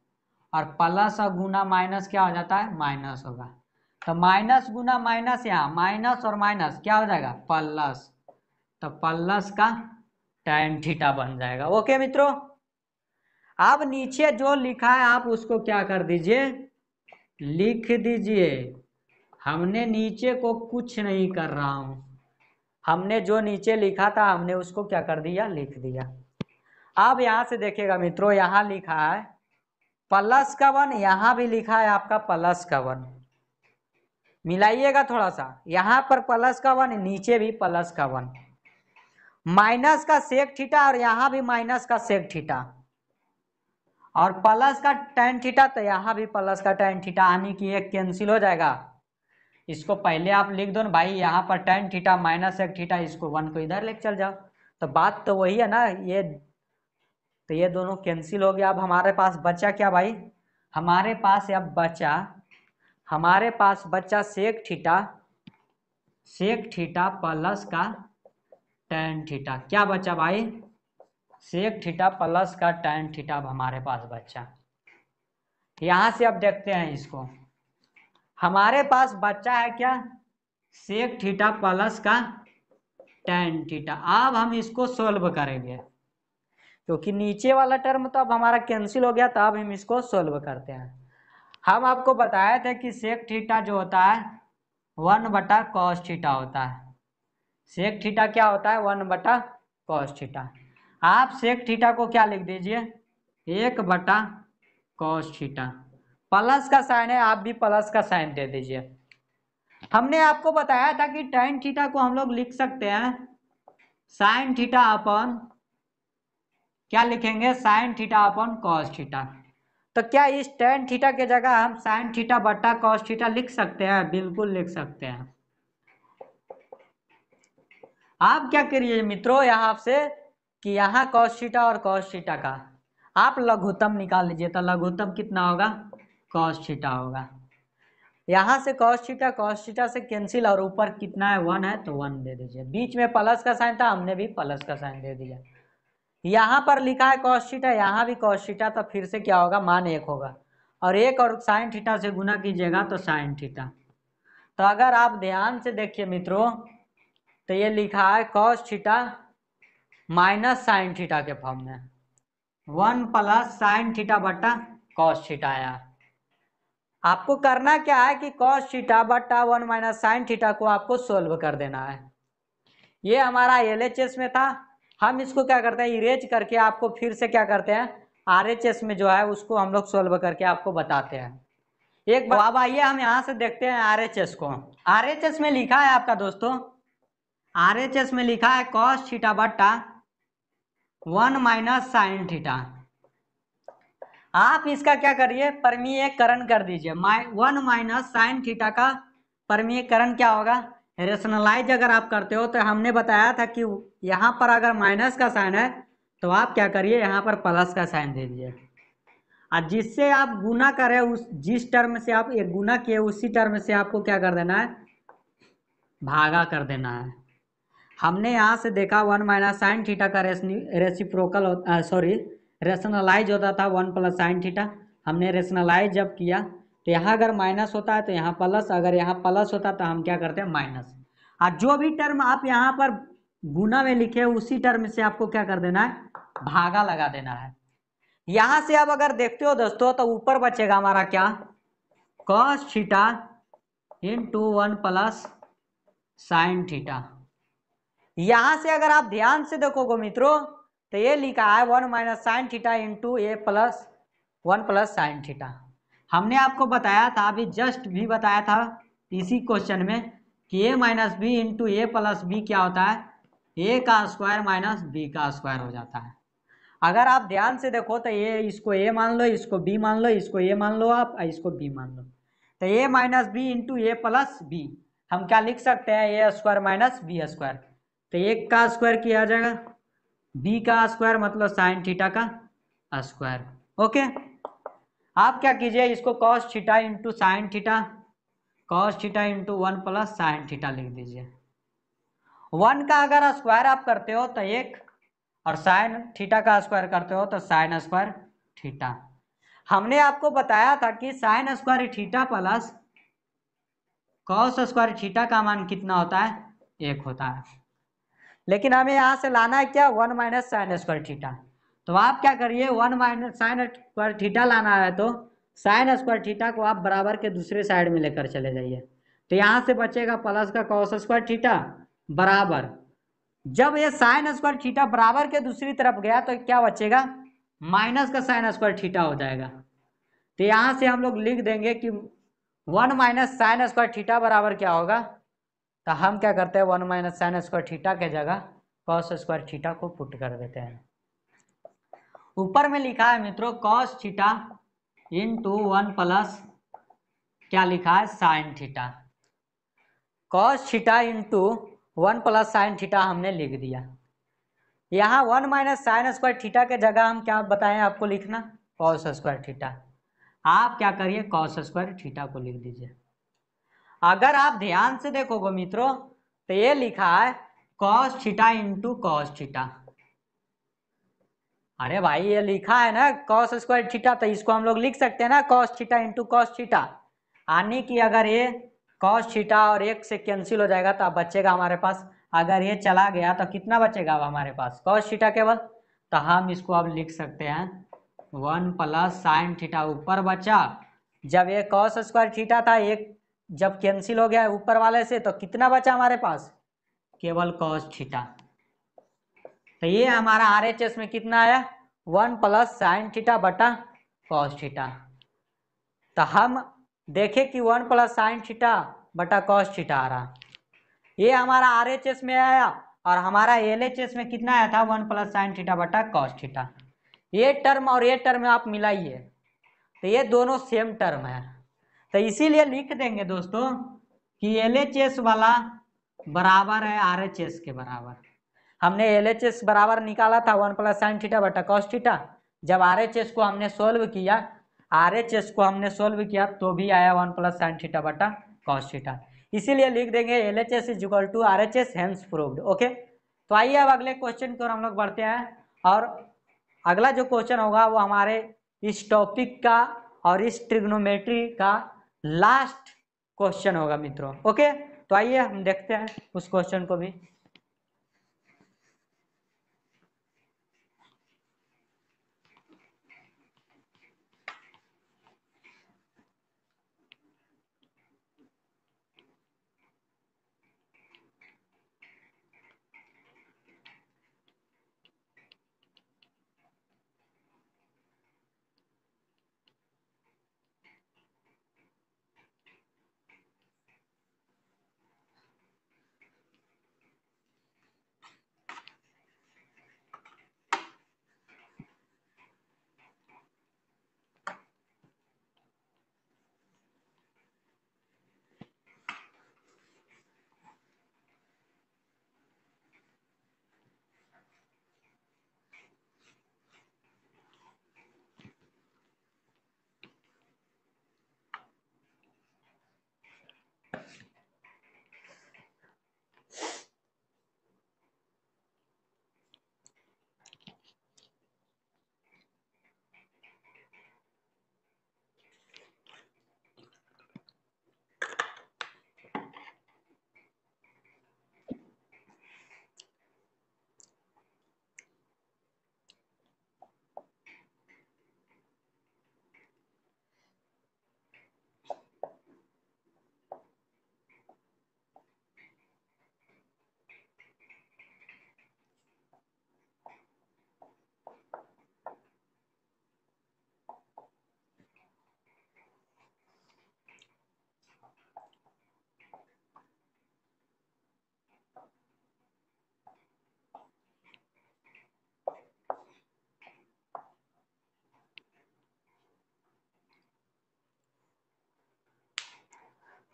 और प्लस और गुना माइनस क्या हो जाता है, माइनस होगा। तो माइनस गुना माइनस, यहाँ माइनस और माइनस क्या हो जाएगा, प्लस, तो प्लस का टेन थीटा बन जाएगा। ओके मित्रों, अब नीचे जो लिखा है आप उसको क्या कर दीजिए, लिख दीजिए। हमने नीचे को कुछ नहीं कर रहा हूं, हमने जो नीचे लिखा था हमने उसको क्या कर दिया, लिख दिया। अब यहां से देखिएगा मित्रों, यहां लिखा है प्लस का 1, यहां भी लिखा है आपका प्लस का 1, मिलाइएगा थोड़ा सा, यहां पर प्लस का 1, नीचे भी प्लस का 1, माइनस का सेक थीटा और यहां भी माइनस का सेक थीटा, और प्लस का टेन थीटा, तो यहां भी प्लस का टेन थीटा, आने की एक कैंसिल हो जाएगा। इसको पहले आप लिख दो ना भाई, यहाँ पर टेन थीटा माइनस एक थीटा, इसको 1 को इधर लेके चल जाओ, तो बात तो वही है ना, तो ये दोनों कैंसिल हो गया। अब हमारे पास बचा क्या भाई, हमारे पास बचा सेक थीटा प्लस का टेन थीटा, क्या बचा भाई, सेक थीटा प्लस का टेन थीटा हमारे पास बचा। यहां से अब देखते हैं इसको, हमारे पास बचा है क्या, सेक थीटा प्लस का टेन थीटा। अब हम इसको सोल्व करेंगे, क्योंकि नीचे वाला टर्म तो अब हमारा कैंसिल हो गया, तो अब हम इसको सोल्व करते हैं। हम आपको बताए थे कि सेक थीटा जो होता है 1/cos थीटा होता है, सेक थीटा क्या होता है, 1/cos थीटा। आप सेक थीटा को क्या लिख दीजिए, 1/cos थीटा, प्लस का साइन है, आप भी प्लस का साइन दे दीजिए। हमने आपको बताया था कि tan थीटा को हम लोग लिख सकते हैं साइन थीटा अपन, क्या लिखेंगे, साइन थीटा अपन कॉस थीटा। तो क्या इस tan थीटा के जगह हम साइन थीटा बटा कॉस थीटा लिख सकते हैं, बिल्कुल लिख सकते हैं। आप क्या करिए मित्रों, यहाँ से कि यहाँ कॉस थीटा और कॉस थीटा का आप लघुत्तम निकाल लीजिए, तो लघुत्तम कितना होगा, कॉस थीटा होगा। यहाँ से कॉस थीटा से कैंसिल, और ऊपर कितना है, 1 है, तो 1 दे दीजिए। बीच में प्लस का साइन था, हमने भी प्लस का साइन दे दिया। यहाँ पर लिखा है कॉस थीटा, यहाँ भी कॉस थीटा, तो फिर से क्या होगा, मान 1 होगा, और 1 और साइन थीटा से गुना कीजिएगा तो साइन थीटा। तो अगर आप ध्यान से देखिए मित्रों, तो ये लिखा है cos theta minus sine theta के फॉर्म में, 1 प्लस साइन थीटा बटा कॉस थीटा आया। आपको करना क्या है कि cos थीटा बटा 1 माइनस साइन थीटा को आपको सोल्व कर देना है। ये हमारा LHS में था, हम इसको क्या करते हैं इरेज करके आपको फिर से क्या करते हैं RHS में जो है उसको हम लोग सोल्व करके आपको बताते हैं। एक बार अब आइए हम यहाँ से देखते हैं RHS को। RHS में लिखा है आपका दोस्तों, RHS में लिखा है cos थीटा बटा 1 माइनस साइन थीटा। आप इसका क्या करिए परिमीयकरण कर दीजिए। 1 माइनस साइन थीटा का परिमीयकरण क्या होगा, रेशनलाइज अगर आप करते हो तो हमने बताया था कि यहाँ पर अगर माइनस का साइन है तो आप क्या करिए यहाँ पर प्लस का साइन दे दीजिए, और जिससे आप गुना करें उस जिस टर्म से आप एक गुना किए उसी टर्म से आपको क्या कर देना है भागा कर देना है। हमने यहाँ से देखा 1 माइनस साइन थीटा का रेसिप्रोकल सॉरी रेशनलाइज होता था 1 प्लस साइन थीटा। हमने रेशनलाइज जब किया तो यहाँ अगर माइनस होता है तो यहाँ प्लस, अगर यहाँ प्लस होता तो हम क्या करते हैं माइनस। और जो भी टर्म आप यहाँ पर गुना में लिखे उसी टर्म से आपको क्या कर देना है भागा लगा देना है। यहाँ से अब अगर देखते हो दोस्तों तो ऊपर बचेगा हमारा क्या cos theta into 1 plus sine theta. यहां से अगर आप ध्यान से देखोगे मित्रों तो ये लिखा है 1 minus sine theta into A plus 1 plus sine theta. हमने आपको बताया था अभी जस्ट भी बताया था इसी क्वेश्चन में कि ए minus B into A plus B क्या होता है ए का स्क्वायर माइनस बी का स्क्वायर हो जाता है। अगर आप ध्यान से देखो तो ये इसको ए मान लो, इसको बी मान लो, इसको ए मान लो, आप इसको बी मान लो, तो ए minus B into A plus B हम क्या लिख सकते हैं ए स्क्वायर माइनस बी स्क्वायर। तो एक का स्क्वायर किया जाएगा बी का स्क्वायर मतलब साइन थीटा का स्क्वायर। ओके, आप क्या कीजिए इसको cos theta into sine theta, cos theta into 1 plus sine theta लिख दीजिए। 1 का अगर स्क्वायर आप करते हो तो एक, और साइन थीटा का स्क्वायर करते हो तो साइन स्क्वायर थीटा। हमने आपको बताया था कि sign square theta plus cos square theta का मान कितना होता है एक होता है, लेकिन हमें यहाँ से लाना है क्या 1 माइनस साइन स्क्वायर थीटा। तो आप क्या करिए 1 माइनस साइन स्क्वायर थीटा लाना है तो साइन स्क्वायर थीटा को आप बराबर के दूसरे साइड में लेकर चले जाइए। तो यहाँ से बचेगा प्लस का कॉस स्क्वायर थीटा बराबर, जब ये साइन स्क्वायर थीटा बराबर के दूसरी तरफ गया तो क्या बचेगा माइनस का साइन स्क्वायर थीटा हो जाएगा। तो यहाँ से हम लोग लिख देंगे कि 1 माइनस साइन स्क्वायर थीटा बराबर क्या होगा, तो हम क्या करते हैं 1 माइनस साइन स्क्वायर थीटा के जगह कॉस स्क्वायर थीटा को पुट कर देते हैं। ऊपर में लिखा है मित्रों कॉस थीटा इंटू 1 प्लस क्या लिखा है sine theta, cos theta into 1 plus sine theta हमने लिख दिया। यहाँ 1 माइनस साइन स्क्वायर थीटा के जगह हम क्या बताएं आपको लिखना कॉस स्क्वायर थीटा। आप क्या करिए कॉस स्क्वायर थीटा को लिख दीजिए। अगर आप ध्यान से देखोगे मित्रों तो ये लिखा है cos theta into cos theta. अरे भाई ये लिखा है ना कॉस स्क्वायर थीटा, तो इसको हम लोग लिख सकते हैं ना cos theta into cos theta. यानी कि अगर ये कॉस थीटा और एक से कैंसिल हो जाएगा तो अब बचेगा हमारे पास, अगर ये चला गया तो कितना बचेगा अब हमारे पास कॉस थीटा केवल। तो हम इसको अब लिख सकते हैं 1 प्लस साइन थीटा ऊपर बचा, जब ये कॉस स्क्वायर थीटा था एक जब कैंसिल हो गया ऊपर वाले से तो कितना बचा हमारे पास केवल कॉस थीटा। तो ये हमारा RHS में कितना आया 1 प्लस साइन थीटा बटा कॉस थीटा। तो हम देखें कि 1 प्लस साइन थीटा बटा कॉस थीटा आ रहा, ये हमारा RHS में आया, और हमारा LHS में कितना आया था 1 प्लस साइन थीटा बटा कॉस थीटा। ये टर्म और ये टर्म आप मिलाइए तो ये दोनों सेम टर्म है, तो इसीलिए लिख देंगे दोस्तों कि LHS वाला बराबर है RHS के बराबर। हमने LHS बराबर निकाला था 1 प्लस साइन थीटा बटा कॉस थीटा, जब RHS को हमने सोल्व किया तो भी आया 1 प्लस साइन थीटा बटा कॉस थीटा। इसीलिए लिख देंगे LHS is equal to RHS hence proved. Okay, तो आइए अब अगले क्वेश्चन की ओर हम लोग बढ़ते हैं, और अगला जो क्वेश्चन होगा वो हमारे इस टॉपिक का और इस ट्रिग्नोमेट्री का लास्ट क्वेश्चन होगा मित्रों। ओके, तो आइए हम देखते हैं उस क्वेश्चन को भी।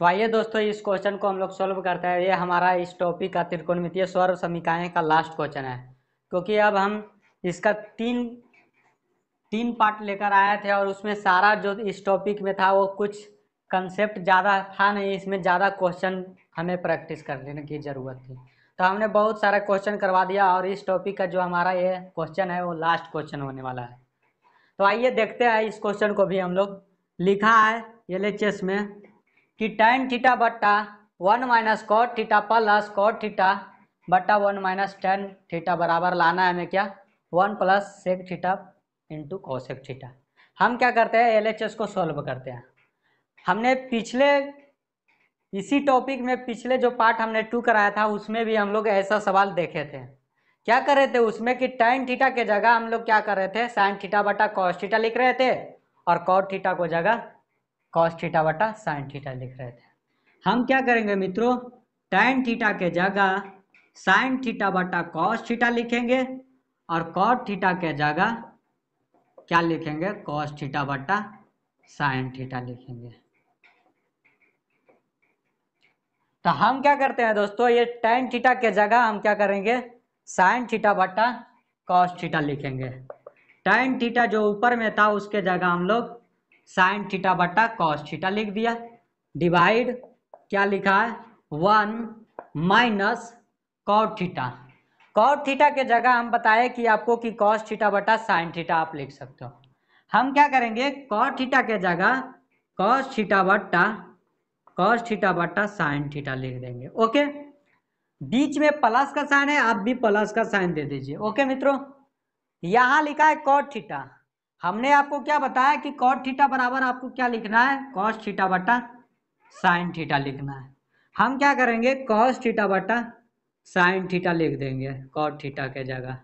तो आइए दोस्तों इस क्वेश्चन को हम लोग सॉल्व करते हैं। ये हमारा इस टॉपिक का त्रिकोणमितीय सर्व समीकरण का लास्ट क्वेश्चन है, क्योंकि अब हम इसका तीन पार्ट लेकर आए थे और उसमें सारा जो इस टॉपिक में था वो कुछ कंसेप्ट ज़्यादा था नहीं, इसमें ज़्यादा क्वेश्चन हमें प्रैक्टिस कर लेने की ज़रूरत थी। तो हमने बहुत सारा क्वेश्चन करवा दिया और इस टॉपिक का जो हमारा ये क्वेश्चन है वो लास्ट क्वेश्चन होने वाला है। तो आइए देखते हैं इस क्वेश्चन को भी हम लोग। लिखा है LHS में कि tan थीटा बट्टा 1 minus cot theta plus cot theta बट्टा 1 माइनस tan थीटा बराबर लाना है हमें क्या 1 plus sec theta into cosec theta. हम क्या करते हैं LHS को सॉल्व करते हैं। हमने पिछले इसी टॉपिक में पिछले जो पार्ट हमने 2 कराया था उसमें भी हम लोग ऐसा सवाल देखे थे। क्या कर रहे थे उसमें कि tan थीटा के जगह हम लोग क्या कर रहे थे sin थीटा बटा cos थीटा लिख रहे थे और cot थीटा को जगह cos थीटा बटा sin थीटा लिख रहे थे। हम क्या करेंगे मित्रों tan थीटा के जगह sin थीटा बटा cos थीटा लिखेंगे और cot थीटा के जगह क्या लिखेंगे cos थीटा बटा sin थीटा लिखेंगे। तो हम क्या करते हैं दोस्तों ये tan थीटा के जगह हम क्या करेंगे sin थीटा बटा cos थीटा लिखेंगे। tan थीटा जो ऊपर में था उसके जगह हम लोग sin थीटा बटा cos थीटा लिख दिया। डिवाइड क्या लिखा है 1 minus cot theta. cot theta के जगह हम बताए कि आपको कि cos थीटा बटा sin थीटा आप लिख सकते हो। हम क्या करेंगे cot थीटा के जगह cos थीटा बट्टा sin थीटा लिख देंगे। ओके, बीच में प्लस का साइन है, आप भी प्लस का साइन दे दीजिए। ओके मित्रों, यहां लिखा है cot थीटा। हमने आपको क्या बताया कि cot थीटा बराबर आपको क्या लिखना है cos थीटा बट्टा sin थीटा लिखना है। हम क्या करेंगे cos थीटा बट्टा sin थीटा लिख देंगे cot थीटा के जगह।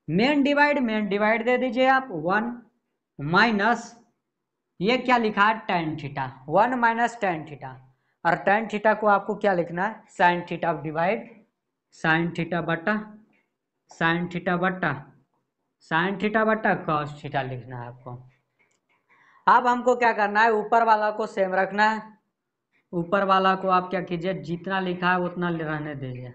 मेन डिवाइड दे दीजिए आप 1 माइनस ये क्या लिखा है tan theta 1 minus tan theta और tan थीटा को आपको क्या लिखना है sin theta divide sin theta बट्टा cos थीटा लिखना है आपको। अब हमको क्या करना है ऊपर वाला को सेम रखना है। ऊपर वाला को आप क्या कीजिए जितना लिखा है उतना रहने दीजिए।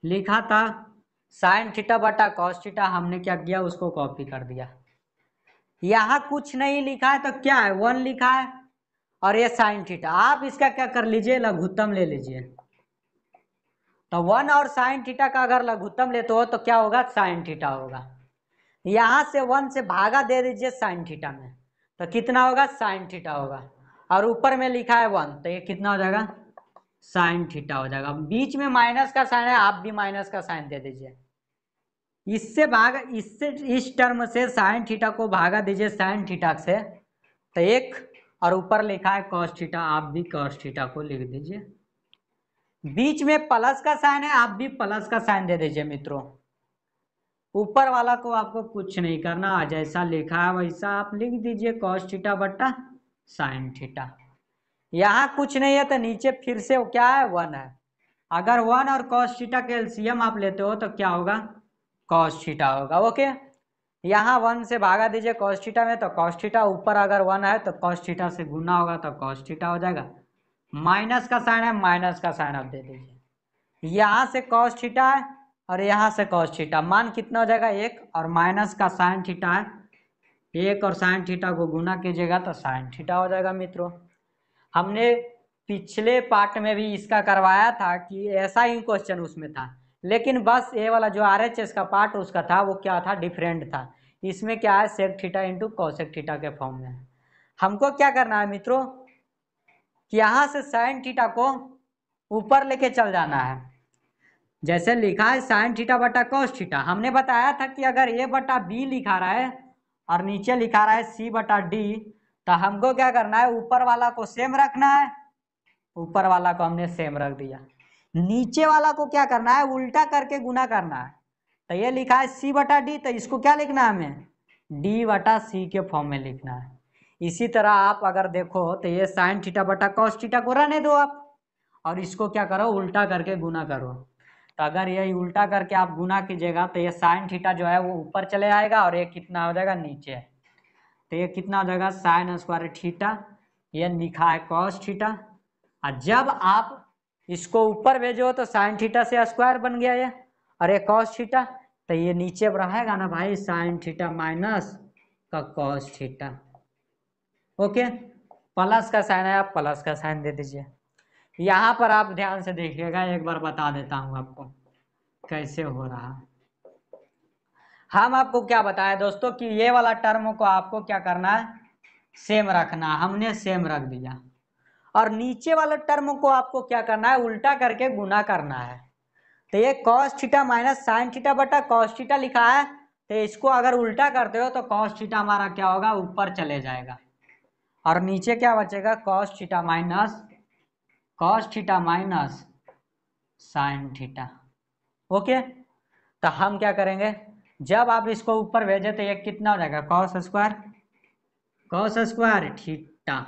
लिखा था sin थीटा बट्टा cos थीटा, हमने क्या किया उसको कॉपी कर दिया। यहाँ कुछ नहीं लिखा है तो क्या है 1 लिखा है और ये sin थीटा। आप इसका क्या कर लीजिए लघुत्तम ले लीजिए। तो 1 और sin थीटा का अगर लघुत्तम लेते हो तो क्या होगा sin थीटा होगा। यहाँ से 1 से भागा दे दीजिए sin थीटा में तो कितना होगा sin थीटा होगा और ऊपर में लिखा है 1 तो ये कितना हो जाएगा sin थीटा हो जाएगा। बीच में माइनस का साइन है, आप भी माइनस का साइन दे दीजिए। इससे इस टर्म से sin थीटा को भागा दीजिए sin थीटा से तो 1 और ऊपर लिखा है cos थीटा, आप भी cos थीटा को लिख दीजिए। बीच में प्लस का साइन है, आप भी प्लस का साइन दे दीजिए मित्रों। ऊपर वाला को आपको कुछ नहीं करना, जैसा लिखा है वैसा आप लिख दीजिए cos थीटा बट्टा sin थीटा। यहाँ कुछ नहीं है तो नीचे फिर से क्या है 1 है। अगर 1 और cos थीटा के एलसीएम आप लेते हो तो क्या होगा cos थीटा होगा। ओके, यहाँ 1 से भागा दीजिए cos थीटा में तो cos थीटा, ऊपर अगर 1 है तो cos थीटा से गुना होगा तो cos थीटा हो जाएगा। माइनस का साइन है, माइनस का साइन आप दे दीजिए। यहाँ से cos थीटा है और यहाँ से cos थीटा, मान कितना हो जाएगा 1 और माइनस का sin थीटा है 1 और sin थीटा को गुना कीजिएगा तो sin थीटा हो जाएगा। मित्रों हमने पिछले पार्ट में भी इसका करवाया था कि ऐसा ही क्वेश्चन उसमें था, लेकिन बस ये वाला जो RHS का पार्ट उसका था वो क्या था डिफरेंट था। इसमें क्या है sec theta into cosec theta के फॉर्म में। हमको क्या करना है मित्रों कि यहाँ से sin थीटा को ऊपर लेके चल जाना है। जैसे लिखा है sin थीटा बटा cos थीटा, हमने बताया था कि अगर a बटा b लिखा रहा है और नीचे लिखा रहा है c बटा d तो हमको क्या करना है ऊपर वाला को सेम रखना है। ऊपर वाला को हमने सेम रख दिया, नीचे वाला को क्या करना है उल्टा करके गुना करना है। तो ये लिखा है c बटा d तो इसको क्या लिखना है हमें d बटा c के फॉर्म में लिखना है। इसी तरह आप अगर देखो तो ये sin थीटा बटा cos थीटा को रहने दो आप और इसको क्या करो उल्टा करके गुना करो। तो अगर यही उल्टा करके आप गुना कीजिएगा तो ये sin थीटा जो है वो ऊपर चले आएगा और ये कितना हो जाएगा नीचे। तो ये कितना हो जाएगा sin स्क्वायर थीटा, ये लिखा है cos थीटा और जब आप इसको ऊपर भेजो तो साइन थीटा से स्क्वायर बन गया ये, और ये कॉस थीटा, तो ये नीचे रहेगा ना भाई साइन थीटा माइनस का कॉस थीटा। ओके, प्लस का साइन है, आप प्लस का साइन दे दीजिए। यहाँ पर आप ध्यान से देखिएगा, एक बार बता देता हूँ आपको कैसे हो रहा है। हम आपको क्या बताएं दोस्तों कि ये वाला टर्म को आपको क्या करना है, सेम रखना। हमने सेम रख दिया, और नीचे वाले टर्म को आपको क्या करना है, उल्टा करके गुना करना है। तो ये cos theta minus sine theta बटा कॉस थीटा लिखा है, तो इसको अगर उल्टा करते हो तो कॉस थीटा हमारा क्या होगा, ऊपर चले जाएगा, और नीचे क्या बचेगा, cos theta minus sine theta. Okay, तो हम क्या करेंगे, जब आप इसको ऊपर भेजे तो ये कितना हो जाएगा, कॉस स्क्वायर थीटा,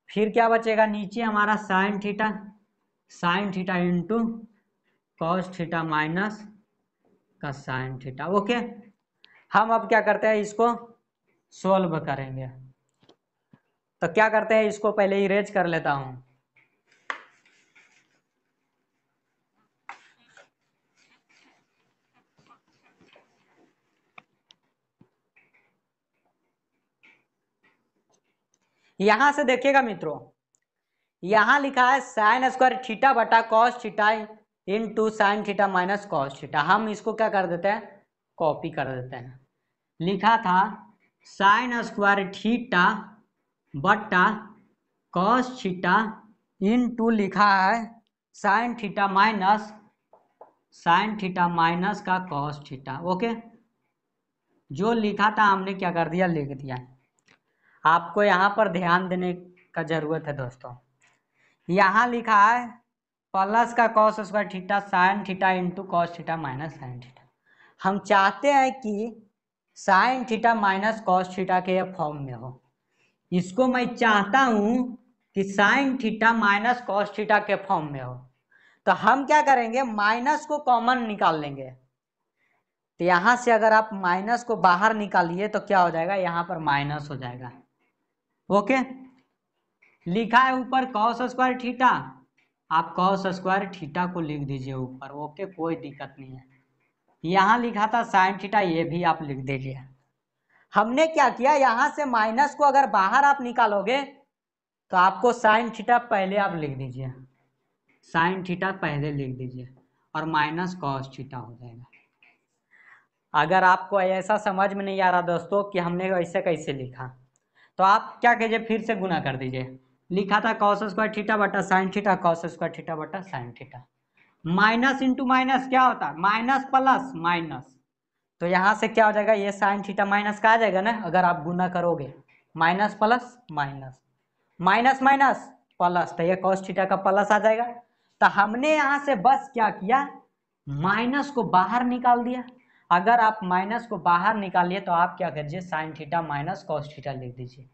फिर क्या बचेगा नीचे हमारा sign theta into cos theta minus का साइन थीटा। ओके, हम अब क्या करते हैं, इसको सोल्व करेंगे। तो क्या करते हैं, इसको पहले इरेज कर लेता हूं। यहां से देखिएगा मित्रों, यहां लिखा है साइन स्क्वायर थीटा बटा cos theta into sine theta minus cos theta. हम इसको क्या कर देते हैं, कॉपी कर देते हैं। लिखा था साइन स्क्वायर थीटा बटा कॉस थीटा इंटू लिखा है साइन थीटा माइनस का कॉस थीटा। ओके, जो लिखा था हमने क्या कर दिया, लिख दिया। आपको यहाँ पर ध्यान देने का जरूरत है दोस्तों। यहाँ लिखा है प्लस का cos square theta sine theta into cos theta minus sine theta. हम चाहते हैं कि sine theta minus cos theta के फॉर्म में हो। इसको मैं चाहता हूं कि sine theta minus cos theta के फॉर्म में हो। तो हम क्या करेंगे, माइनस को कॉमन निकाल लेंगे। तो यहां से अगर आप माइनस को बाहर निकालिए तो क्या हो जाएगा, यहां पर माइनस हो जाएगा। ओके, लिखा है ऊपर कॉस स्क्वायर थीटा, आप कॉस स्क्वायर थीटा को लिख दीजिए ऊपर। ओके, कोई दिक्कत नहीं है। यहाँ लिखा था साइन थीटा, ये भी आप लिख दीजिए। हमने क्या किया, यहां से माइनस को अगर बाहर आप निकालोगे तो आपको साइन थीटा पहले आप लिख दीजिए, साइन थीटा पहले लिख दीजिए, और माइनस कॉस थीटा हो जाएगा। अगर आपको ऐसा समझ में नहीं आ रहा दोस्तों कि हमने ऐसे कैसे लिखा, तो आप क्या कीजिए, फिर से गुना कर दीजिए। लिखा था कॉस स्क्वायर थीटा बटा sine theta, cos square theta बटा sine theta. Minus into minus क्या होता है, माइनस प्लस माइनस। तो यहाँ से क्या हो जाएगा, ये साइन थीटा माइनस का आ जाएगा ना, अगर आप गुना करोगे minus plus minus, minus minus plus, तो ये कॉस थीटा का प्लस आ जाएगा। तो हमने यहाँ से बस क्या किया, माइनस को बाहर निकाल दिया। अगर आप माइनस को बाहर निकालिए तो आप क्या कीजिए, sign theta minus cos theta लिख दीजिए।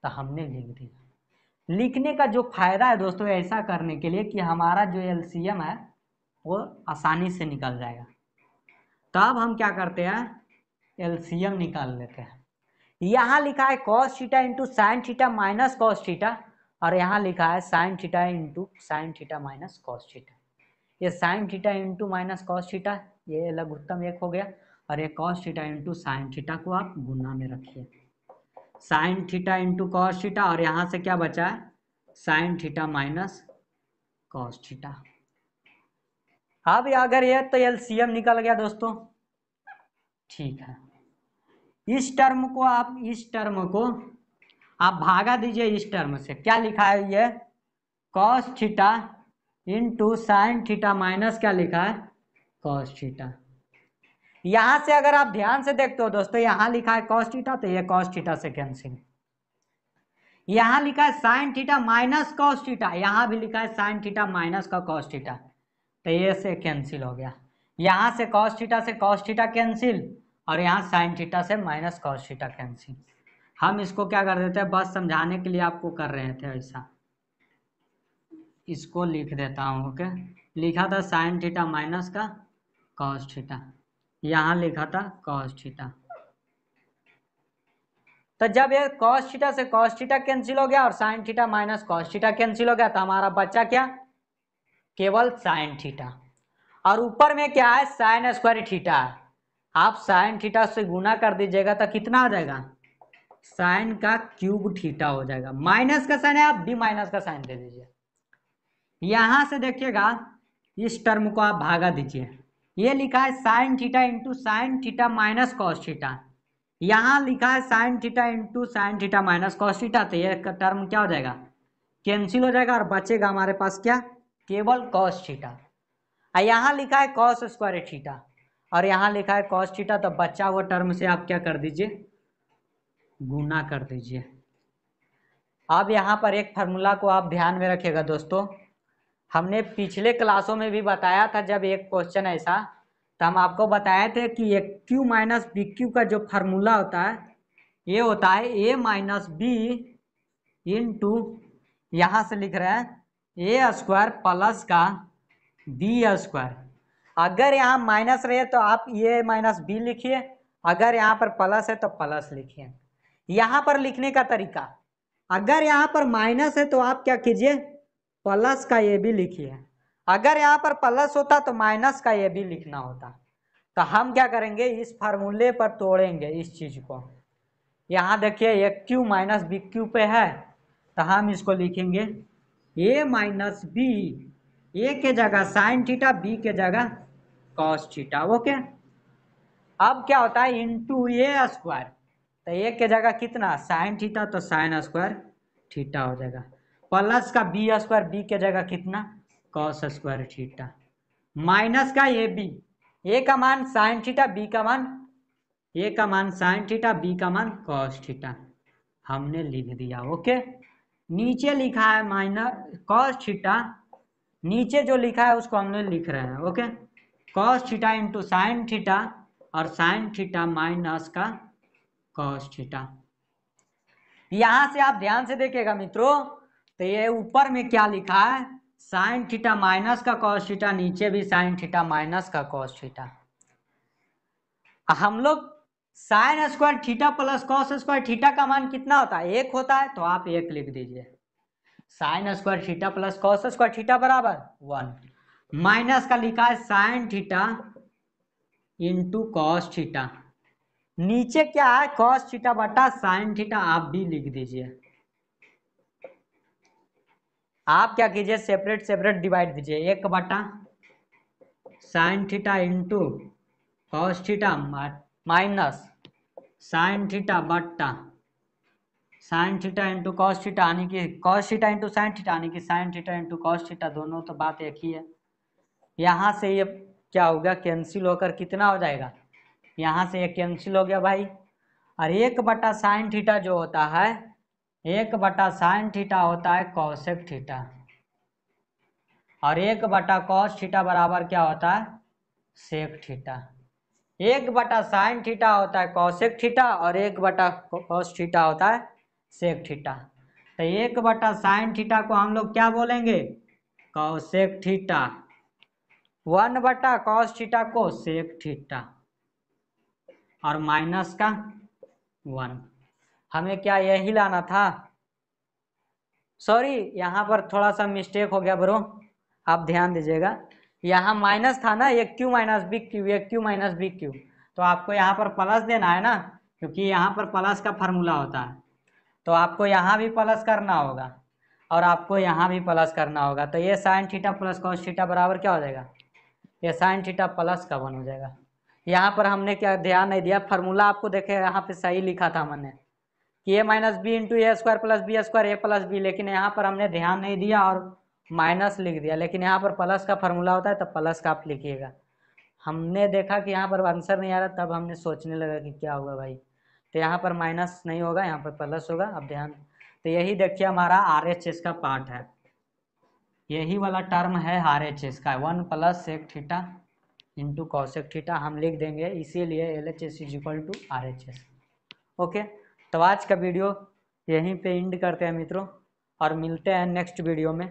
तो हमने लिख दिया। लिखने का जो फायदा है दोस्तों ऐसा करने के लिए कि हमारा जो एलसीएम है वो आसानी से निकल जाएगा। तब हम क्या करते हैं, एलसीएम निकाल लेते हैं। यहाँ लिखा है cos theta into sine theta minus cos theta, और यहाँ लिखा है sine theta into sine theta minus cos theta. ये sine theta into minus cos theta, ये लघुत्तम एक हो गया, और ये cos theta into sine theta को आप गुना में रखिए। Sine theta into cos theta, और यहाँ से क्या बचा है, sine theta minus cos theta. अब अगर ये तो एलसीएम निकल गया दोस्तों, ठीक है। इस टर्म को आप भागा दीजिए इस टर्म से। क्या लिखा है, ये cos theta into sine theta minus क्या लिखा है, कॉस थीटा। यहां से अगर आप ध्यान से देखते हो दोस्तों, यहां लिखा है कॉस थीटा, तो ये कॉस थीटा से कैंसिल। यहां लिखा है sine theta minus cos theta, यहां भी लिखा है साइन थीटा माइनस का कॉस थीटा, तो ये से कैंसिल हो गया। यहां से कॉस थीटा कैंसिल, और यहाँ साइन थीटा से माइनस कॉस थीटा कैंसिल। हम इसको क्या कर देते हैं, बस समझाने के लिए आपको कर रहे थे ऐसा। इसको लिख देता हूँ। ओके, लिखा था साइन थीटा माइनस का कॉस थीटा, यहाँ लिखा था कॉस थीटा। तो जब ये कॉस थीटा से कॉस थीटा कैंसिल हो गया और sign theta minus cos theta cancel हो गया, तो हमारा बचा क्या, केवल साइन थीटा। और ऊपर में क्या है, साइन स्क्वायर थीटा है। आप साइन थीटा से गुना कर दीजिएगा तो कितना आ जाएगा, साइन का क्यूब थीटा हो जाएगा। माइनस का साइन है, आप भी माइनस का साइन दे दीजिए। यहां से देखिएगा, इस टर्म को आप भागा दीजिए। ये लिखा है sine theta into sine theta minus cos theta, यहाँ लिखा है sine theta into sine theta minus cos theta. तो ये टर्म क्या हो जाएगा, कैंसिल हो जाएगा और बचेगा हमारे पास क्या, केवल कॉस थीटा। यहाँ लिखा है कॉस स्क्वायर थीटा और यहाँ लिखा है कॉस थीटा, तो बचा हुआ टर्म से आप क्या कर दीजिए, गुना कर दीजिए। अब यहाँ पर एक फार्मूला को आप ध्यान में रखिएगा दोस्तों, हमने पिछले क्लासों में भी बताया था। जब एक क्वेश्चन ऐसा, तो हम आपको बताए थे कि ए क्यू माइनस बी क्यू का जो फार्मूला होता है, ये होता है ए माइनस बी इंटू, यहाँ से लिख रहे हैं ए स्क्वायर प्लस का बी स्क्वायर। अगर यहाँ माइनस रहे तो आप ए माइनस बी लिखिए, अगर यहाँ पर प्लस है तो प्लस लिखिए। यहाँ पर लिखने का तरीका, अगर यहाँ पर माइनस है तो आप क्या कीजिए, प्लस का ये भी लिखिए। अगर यहाँ पर प्लस होता तो माइनस का ये भी लिखना होता। तो हम क्या करेंगे, इस फार्मूले पर तोड़ेंगे इस चीज को। यहाँ देखिए ए क्यू माइनस बी क्यू पे है, तो हम इसको लिखेंगे ए माइनस बी, ए के जगह साइन थीटा, बी के जगह कॉस थीटा। ओके, अब क्या होता है, इंटू ए स्क्वायर, तो ए के जगह कितना, साइन थीटा, तो साइन स्क्वायर थीटा हो जाएगा, प्लस का बी स्क्वायर, बी के जगह कितना, कॉस स्क्वायर थीटा, माइनस का ए बी, ए का मान साइन थीटा, बी का मान, ए का मान साइन थीटा, बी का मान कॉस थीटा, हमने लिख दिया। ओके, नीचे लिखा है माइनस कॉस थीटा, नीचे जो लिखा है उसको हमने लिख रहे हैं। Okay, cos theta into sine theta और साइन थीटा माइनस का कॉस थीटा। यहां से आप ध्यान से देखिएगा मित्रों, तो ये ऊपर में क्या लिखा है, साइन थीटा माइनस का कॉस थीटा, नीचे भी साइन थीटा माइनस का कॉस थीटा। हम लोग sign square theta plus cos square theta का मान कितना होता है, एक होता है, तो आप एक लिख दीजिए। Sign square theta plus cos square theta बराबर 1, माइनस का लिखा है sine theta into cos theta, नीचे क्या है, कॉस थीटा बटा साइन थीटा, आप भी लिख दीजिए। आप क्या कीजिए, सेपरेट सेपरेट डिवाइड दीजिए, एक बटा sine theta into cos theta minus sine theta बट्टा sine theta into cos theta, यानी कि cos theta into sine theta, यानी कि sine theta into cos theta, दोनों तो बात एक ही है। यहाँ से ये क्या होगा, कैंसिल होकर कितना हो जाएगा, यहाँ से ये कैंसिल हो गया भाई। और एक बटा साइन थीटा जो होता है, एक बटा साइन थीटा होता है कॉसेक थीटा, और एक बटा कॉस थीटा बराबर क्या होता है, सेक थीटा। एक बटा साइन थीटा होता है कॉसेक थीटा और एक बटा कॉस थीटा होता है सेक थीटा। तो एक बटा साइन थीटा को हम लोग क्या बोलेंगे, कॉसेक थीटा, 1 बटा कॉस थीटा को सेक थीटा, और माइनस का 1। हमें क्या यही लाना था, सॉरी यहाँ पर थोड़ा सा मिस्टेक हो गया ब्रो, आप ध्यान दीजिएगा। यहाँ माइनस था ना, एक क्यू माइनस बी क्यू, एक क्यू माइनस बी क्यू, तो आपको यहाँ पर प्लस देना है ना, क्योंकि यहाँ पर प्लस का फार्मूला होता है। तो आपको यहाँ भी प्लस करना होगा और आपको यहाँ भी प्लस करना होगा। तो ये sine theta plus cos theta बराबर क्या हो जाएगा, ये साइन थीटा प्लस का 1 हो जाएगा। यहाँ पर हमने क्या ध्यान नहीं दिया, फार्मूला आपको देखे यहाँ पे सही लिखा था मैंने कि ए माइनस बी इंटू ए स्क्वायर प्लस बी स्क्वायर, ए प्लस बी, लेकिन यहाँ पर हमने ध्यान नहीं दिया और माइनस लिख दिया। लेकिन यहाँ पर प्लस का फार्मूला होता है, तब प्लस का आप लिखिएगा। हमने देखा कि यहाँ पर आंसर नहीं आ रहा, तब हमने सोचने लगा कि क्या होगा भाई, तो यहाँ पर माइनस नहीं होगा, यहाँ पर प्लस होगा। अब ध्यान, तो यही देखिए हमारा RHS का पार्ट है, यही वाला टर्म है RHS का, 1 plus sec theta into cosec theta हम लिख देंगे, इसीलिए LHS is equal to RHS। Okay, तो आज का वीडियो यहीं पे एंड करते हैं मित्रों, और मिलते हैं नेक्स्ट वीडियो में।